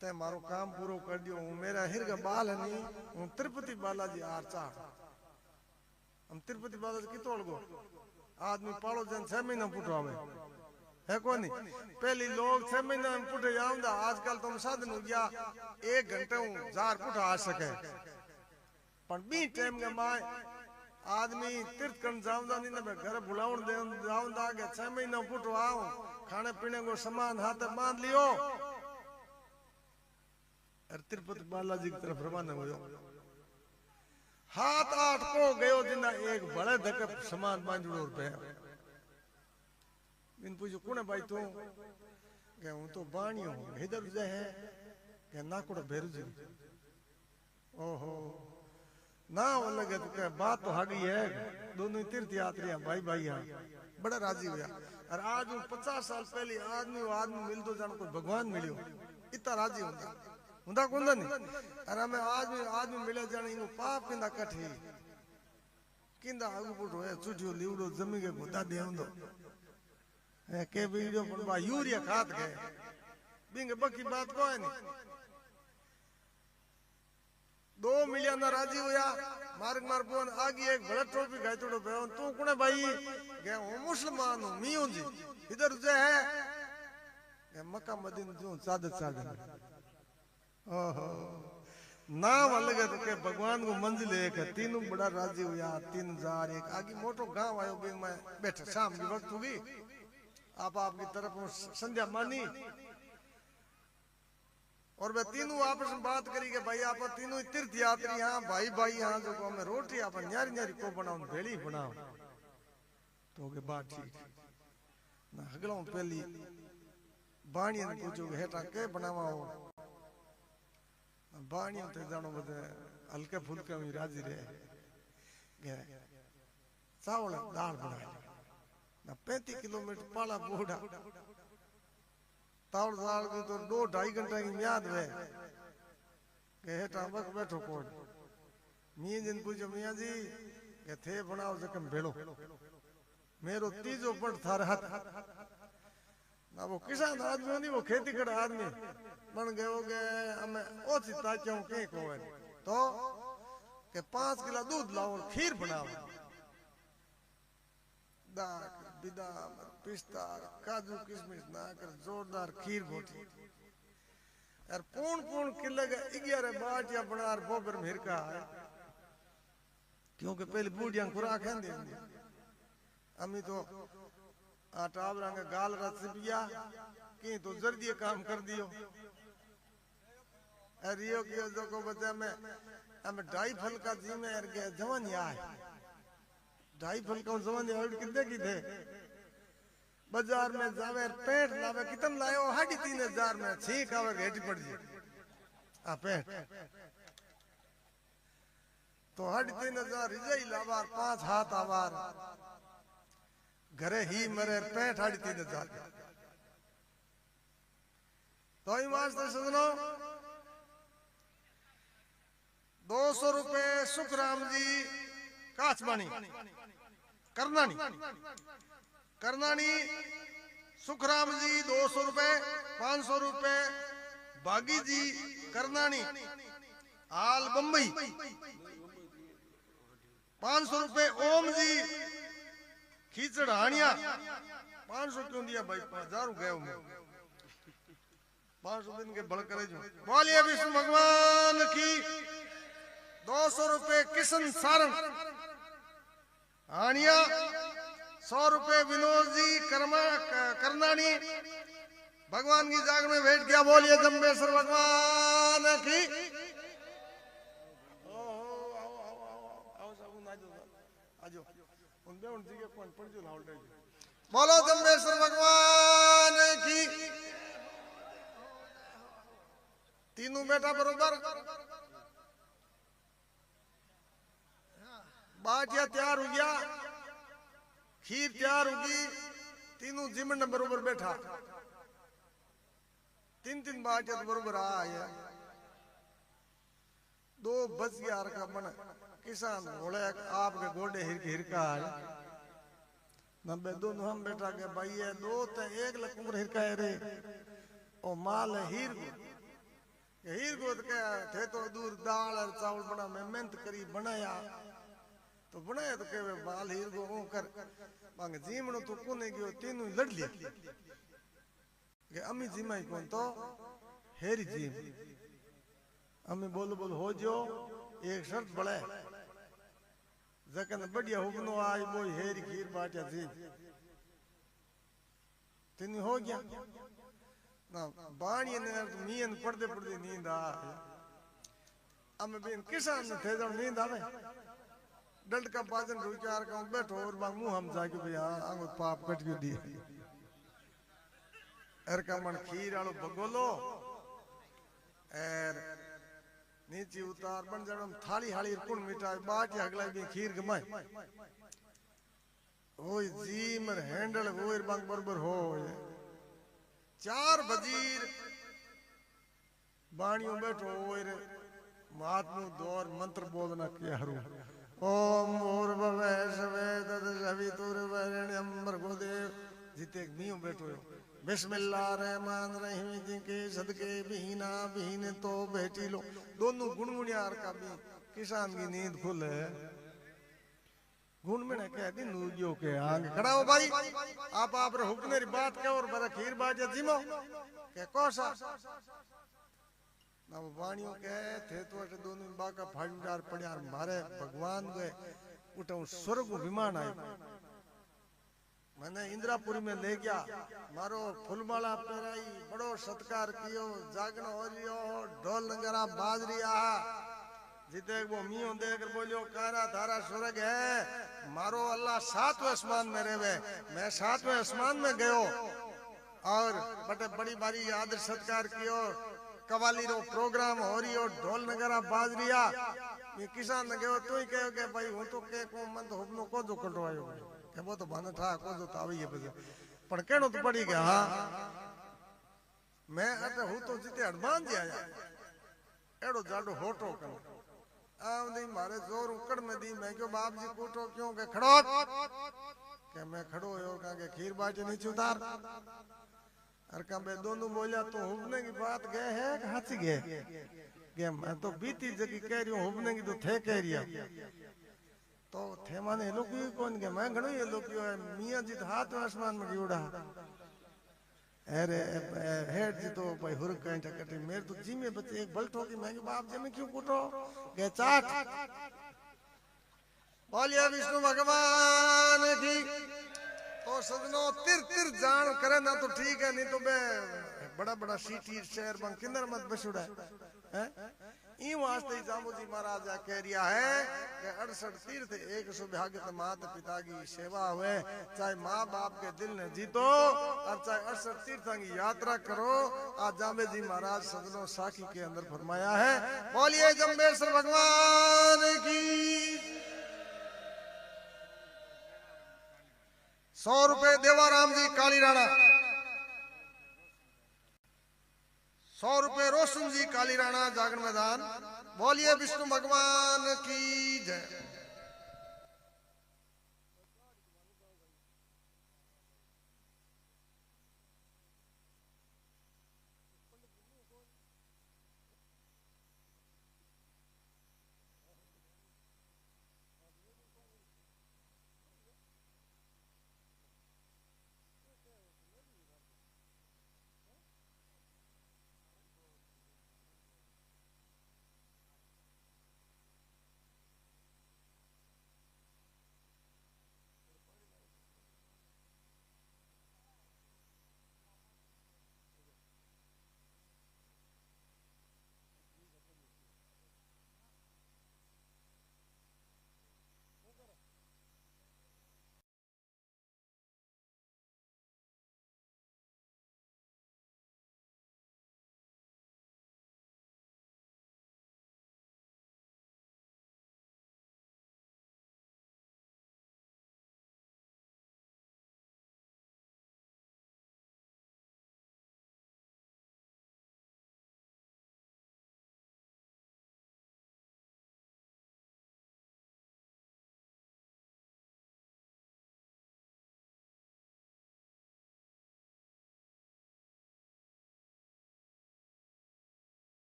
ते मारो काम पूरा कर दियो। मेरा हिर का बाल है नहीं, हूँ तिरुपति बालाजी आर चाह। हम तिरुपति बालाजी की तोड़ गो आदमी पालो जन 6 महीना पुटो आवे है को नहीं। पहली लोग 6 महीना में पुटे जाऊंगा, आजकल तुम साधन हो गया 1 घंटे हूँ 1000 पुटा आ सके। पर बी टाइम के माए आदमी तीर्थ कर जाऊंगा नहीं ना घर बुलाउन दे जाऊंगा के 6 महीना पुटो आओ, खाने पीने को सामान हाथ बांध लियो और तिरुपति बालाजी की तरफ रवाना हो जाओ। हाथ आठ को गयो जिना एक बड़े धक्के समान बांजुड़ो रुपए इन पूछो कौन है भाई तू के हूं तो बाणियो इधर जे है के नाकुड़ भेरुजी ओहो ना वो लगे तो के बात तो आ गई है दोनों ही तीर्थ यात्रियां भाई भाई हैं बड़ा राजी हुआ और आज 50 साल पहले आदमी मिल दो जान कोई भगवान मिलियो इतना राजी हुंदा कोंदा नहीं अरे हमें आदमी मिले जाने इनको पाप किंदा कठी किंदा आगु पुटो है चुटियो लीवड़ो जमी के गुदा दे हुंदो के वीडियो पर बा यूरिया खाद के बिंगे बकी बात को है नहीं 2 मिलियन ना राजी हुआ मार पोन आगे एक बड़ा टोपी गाय तोड़ो बेवन तू कुने भाई के हूं मुसलमान हूं मियों जी इधर जे है के मक्का मदीना जो सादत ओहो ना लगे तो के भगवान को मंजिल एक है तीनों बड़ा राजी हुआ 3000 एक आगे मोटो गांव आयो बिंग में बैठे शाम की वक्त होगी आप आपकी तरफ संध्या मानी और वे तीनों आपस में बात करी के भाई आप तीनों तीर्थ यात्री यहाँ भाई भाई यहाँ जो को हमें रोटी आप न्यारी न्यारी को बनाओ भेड़ी बनाओ तो के बात ठीक ना अगला पहली बाणिया ने पूछो हेठा के बनावा हो बाणिया ते जानो बदे हल्के फुल्के में राजी रहे गए चावल दाल बनाई ना 35 किलोमीटर पाला बूढ़ा तावड़ दाल की तो 2-2.5 घंटा की म्याद वे के हेठा बक बैठो कोड मियां जिन पूछो मियां जी के थे बनाओ जकम भेड़ो मेरो तीजो पट थार हाथ ना वो किसान आदमी नहीं वो खेती कर आदमी बन गयो के हमें ओसी ताचों के को है तो के 5 किलो दूध लाओ और खीर बनाओ दाल बिदाम पिस्ता काजू किशमिश ना कर जोरदार खीर गोटी और पूर्ण किले का 11 बाटिया बनार बोबर में हिरका है क्योंकि पहले बूढ़ियां खुराक है अमी तो टाबरा के गाल रस पिया कि तो जल्दी काम कर दियो रियो कियो जो को बच्चा में हमें 2.5 फल का जी में गया जवान यार 2.5 फल का जवान यार कितने की थे बाजार में जावे पेट लावे कितन लायो 3,500 में 6 खावे घेटी पड़ जी आ पेट तो 3,500 रिजाई लावार 5 हाथ आवार घरे ही मरे पेट 3,500 तो ही मास्टर सुनो 200 रुपए सुखराम जी काचबानी करनानी सुखराम जी 200 रुपए 500 रुपए बागी जी करनानी आल बम्बई 500 रुपए ओम जी खींचड़ हानिया 500 क्यों दिया भाई 1000 गए 500 दिन के बल करे जो बोलिए विष्णु भगवान की 200 रुपए किशन सारंग हानिया 100 रुपए विनोद जी करनानी भगवान की जाग में बैठ गया बोलिए जम्बेश्वर भगवान की बोलो जम्बेश्वर भगवान की तीनों बेटा बरोबर बाटिया तैयार हो गया खीर तैयार होगी तीनों जिमन बरोबर बैठा 3 बाटिया तो बरोबर आया 2 बज गया का मन किसान बोले आपके गोडे हिरका है नब्बे दोनों हम बैठा के भाई है 2 तो 1 लाख उम्र हिरका है रे ओ माल है हीर को थे तो दूर दाल और चावल बना मैं मेहनत करी बनाया तो बनाया तो कहे बाल हीर को कर मांगे जीमनो तो कोने गयो तीनों लड़ लिया के अम्मी जीमा ही कौन तो हेरी जीम अम्मी बोलो हो जो एक शर्त बड़े जकन बढ़िया हुबनो आज वो हेरी खीर बाटिया जीम तीनों हो गया ना बाणी ने मियन पड़ते नींद आ अम्मी बेन किसान थे जब नींद आवे डंड का बाजन रुचार का बैठो और बांग मुंह हम जाके भैया आंगो पाप कट गयो दी एर का मन खीर आलो बगोलो एर नीचे उतार बन जड़म थाली हाली कुण मिठाई बाट या अगला भी खीर गमाय ओए जी मर हैंडल ओए बांग बरबर हो चार वजीर बाणियों बैठो ओए महात्मु दौर मंत्र बोलना के हरू ओम भूर्भुवः स्वः तत्सवितुर्वरेण्यं भर्गोदेव जिते नियो बैठो बिस्मिल्लाहिर्रहमानिर्रहीम जिनके सदके बिहीना बिहीन तो बैठी लो दोनों गुणगुणियार का भी किसान की नींद खुले गुण में कह दी नूजियो के आंग खड़ा हो भाई आप रे हुक्म मेरी बात कहो और बरा खीर बाजे जिमो के कोसा ना वाणियों के थे तो ऐसे दोनों बाका फाड़ीदार पड़ियार मारे भगवान गए उठा स्वर्ग विमान आयो मैंने इंद्रापुरी में ले गया मारो फुलमाला पहराई बड़ो सत्कार कियो जागरण हो रियो ढोल नगारा बाज रिया जिते वो मियो देकर बोलियो कारा धारा स्वर्ग है मारो अल्लाह सातवें आसमान में रहवे मैं सातवें आसमान में गयो और बटे बड़ी बारी आदर सत्कार कियो कवाली रो प्रोग्राम हो रियो ढोल नगारा बाज रिया मैं किसान ने गयो तू ही कहो के भाई हूं तो के को मन तो हुबनो को जो कटवायो के वो तो भाने था को जो तावी है बजे पण केनो तो पड़ी गया हां मैं अटे हूं तो जिते हनुमान जी आया एड़ो जाडो होटो कर आव नहीं मारे जोर उकड़ में दी मैं क्यों बाप जी कोटो क्यों के खड़ो के मैं खड़ो हो का के खीर बाटे नीचे उतार अर का बे दोनों बोलिया तो हुबने की बात गए है कि हाथी गए के मैं तो बीती जगी कह रही हूं हुबने की तो थे कह रिया तो थे माने लोग कौन के मैं घणो ये लोग मियां जी हाथ में आसमान में गियोड़ा अरे हेड जी तो भाई हुर कहीं टकटी मेरे तो जी में बच्चे एक बल्टो की मैं बाप जी में क्यों कुटो के चाट बोलिए विष्णु भगवान की तो सजनो तिर तिर जान करे ना तो ठीक है नहीं तो बे बड़ा बड़ा सिटी शहर बंग किंदर मत बसुड़ा है ई वास्ते जामू जी महाराज कह रिया है कि 68 तीर्थ एक सौभाग्य माता पिता की सेवा हुए चाहे माँ बाप के दिल ने जीतो और चाहे 68 तीर्थों की यात्रा करो आज जामे जी महाराज सजनो साखी के अंदर फरमाया है बोलिए जम्बेश्वर भगवान की 100 रुपए देवाराम जी काली राणा 100 रुपए रोशन जी काली राणा जागरण मैदान बोलिए विष्णु भगवान की जय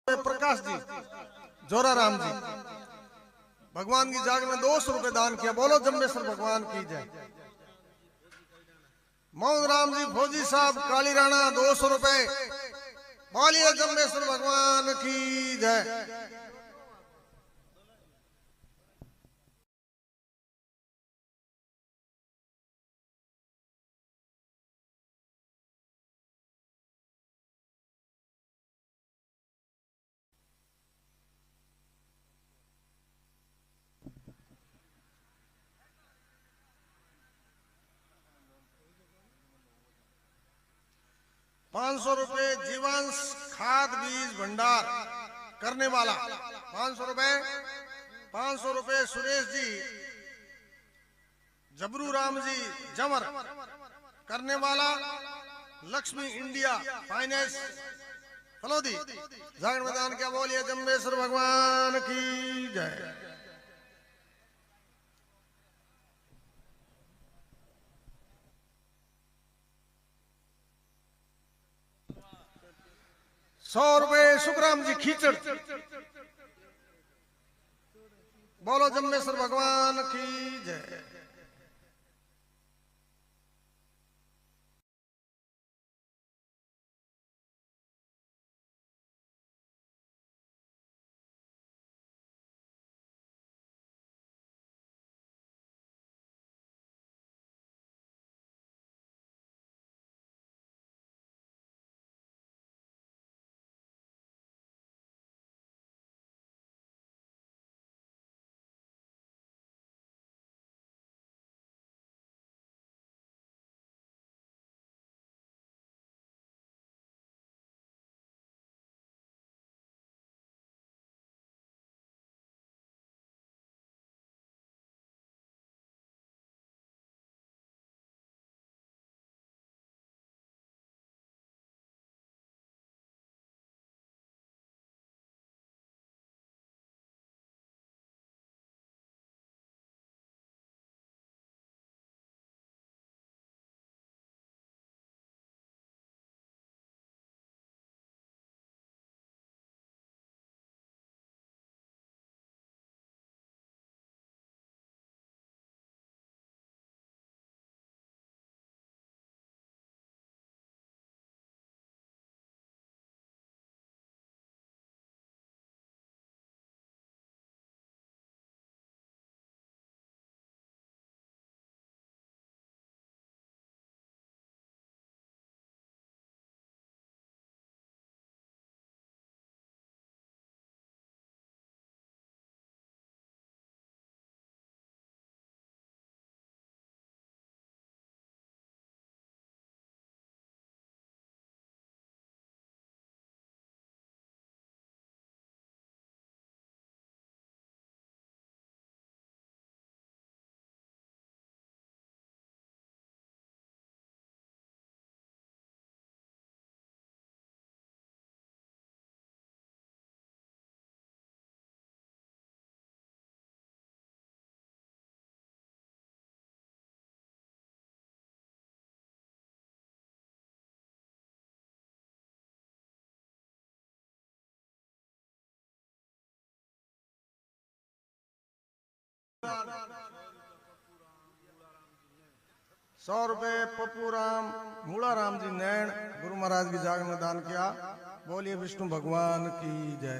प्रकाश जी जोराराम जी भगवान की जाग में 200 रुपए दान किया बोलो जम्बेश्वर भगवान की जय मोहन राम जी फौजी साहब काली राणा 200 रुपए बोलिए जम्बेश्वर भगवान की जय। ₹500 जीवांश खाद बीज भंडार करने वाला, ₹500। ₹500 सुरेश जी, जबरू राम जी जमर करने वाला, लक्ष्मी इंडिया फाइनेंस फलोदी। जागरण मैदान क्या बोलिए जम्बेश्वर भगवान की जय। ₹100 सुखराम जी खींचड़, बोलो जम्बेश्वर भगवान की जय। ₹100 पप्पू राम मूलाराम जी नैन गुरु महाराज की जाग में दान किया। बोलिए विष्णु भगवान की जय।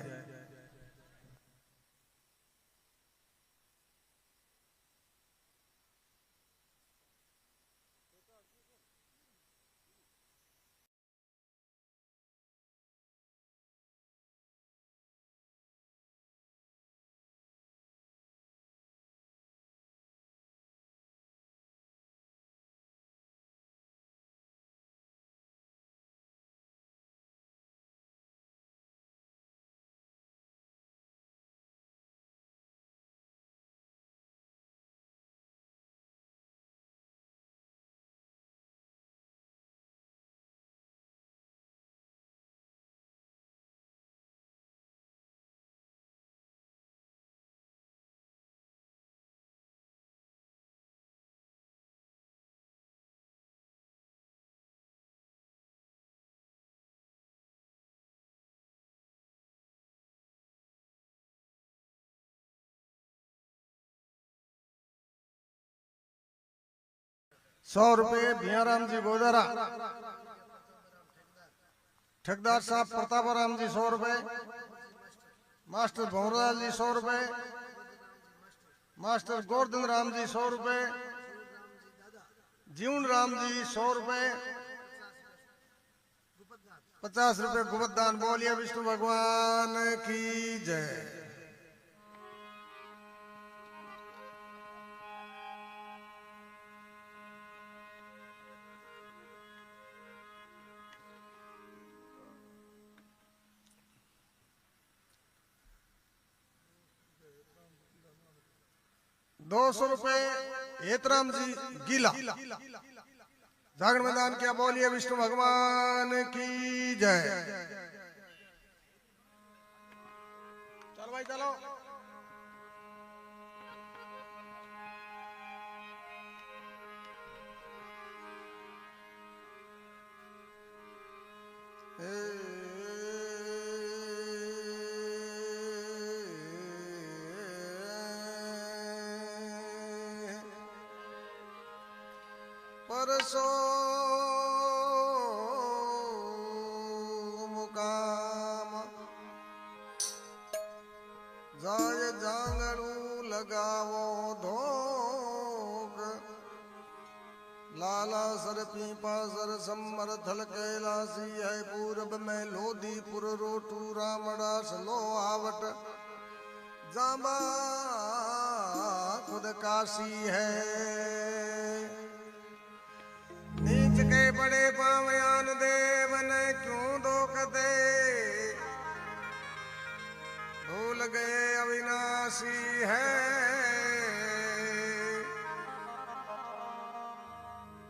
₹100 भियाराम जी गोदारा, ठेकेदार साहब प्रतापराम जी ₹100, मास्टर भंवरलाल जी ₹100, मास्टर गोवर्धन राम जी ₹100, जीवन राम जी ₹100, ₹50 गुप्त दान। बोलिए विष्णु भगवान की जय। ₹200 हेतराम जी गीला। जागरण मैदान क्या बोलिए विष्णु भगवान की जय। चलो भाई चलो। परसो मुकाम जाय जांगड़ू लगावो धोक लाला सर पीपा सर सम्मर थल कैलासी है पूरब में लोधीपुर रोटू रामड़ा सलो आवट जामा खुद काशी है नीच के बड़े पावयान देव ने क्यों धोख दे भूल गए अविनाशी है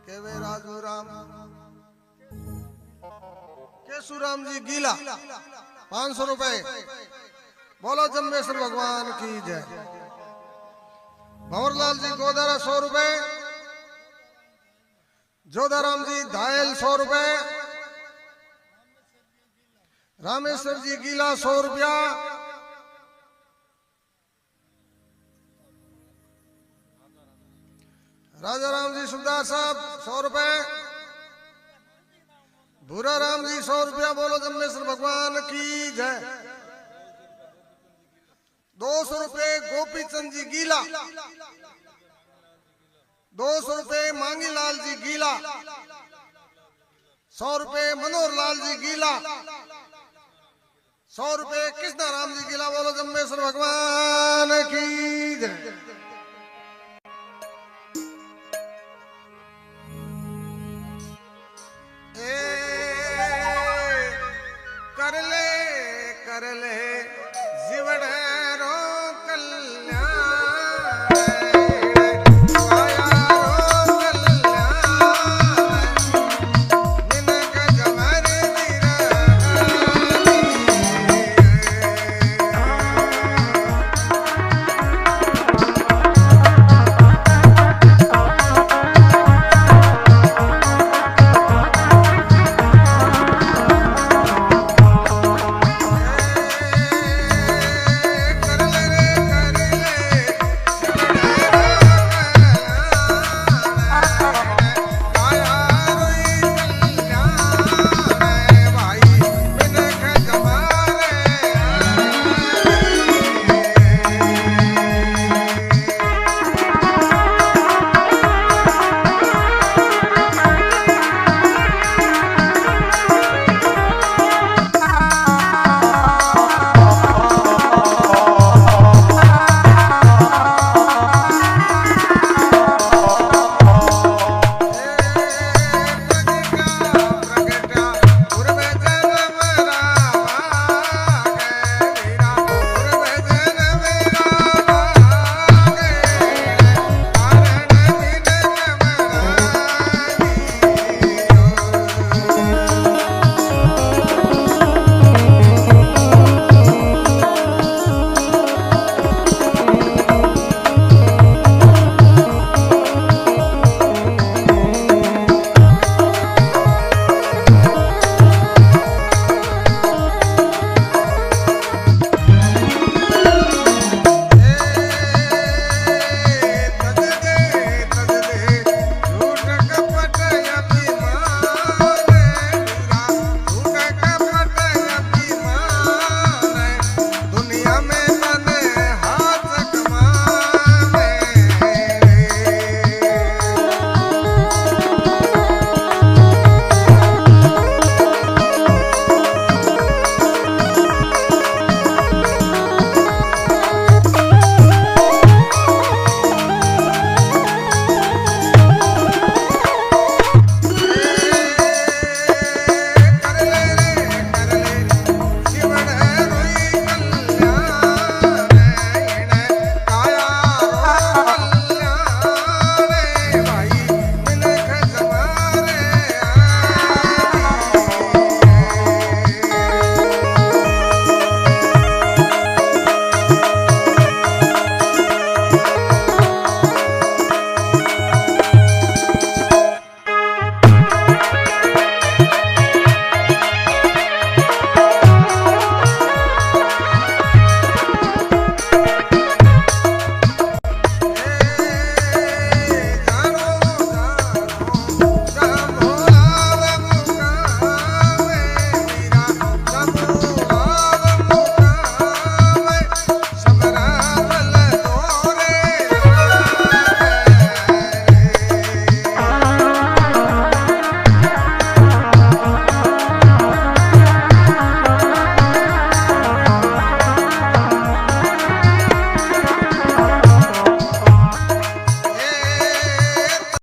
केवे राजू राम केशुराम जी गीला ₹500। बोलो जम्बेश्वर भगवान की जय। भंवरलाल जी गोदारा ₹100। जोधाराम जी धायल ₹100। रामेश्वर जी गीला ₹100। राजा राम जी सुधार साहब ₹100। भूरा राम जी ₹100। बोलो जम्बेश्वर भगवान की जय। ₹200 गोपी चंद जी गीला। ₹200 मांगीलाल जी गीला। ₹100 मनोहर लाल जी गीला। ₹100 कृष्णा राम जी गीला। बोलो जम्बेश्वर भगवान की जय। कर ले जीवड़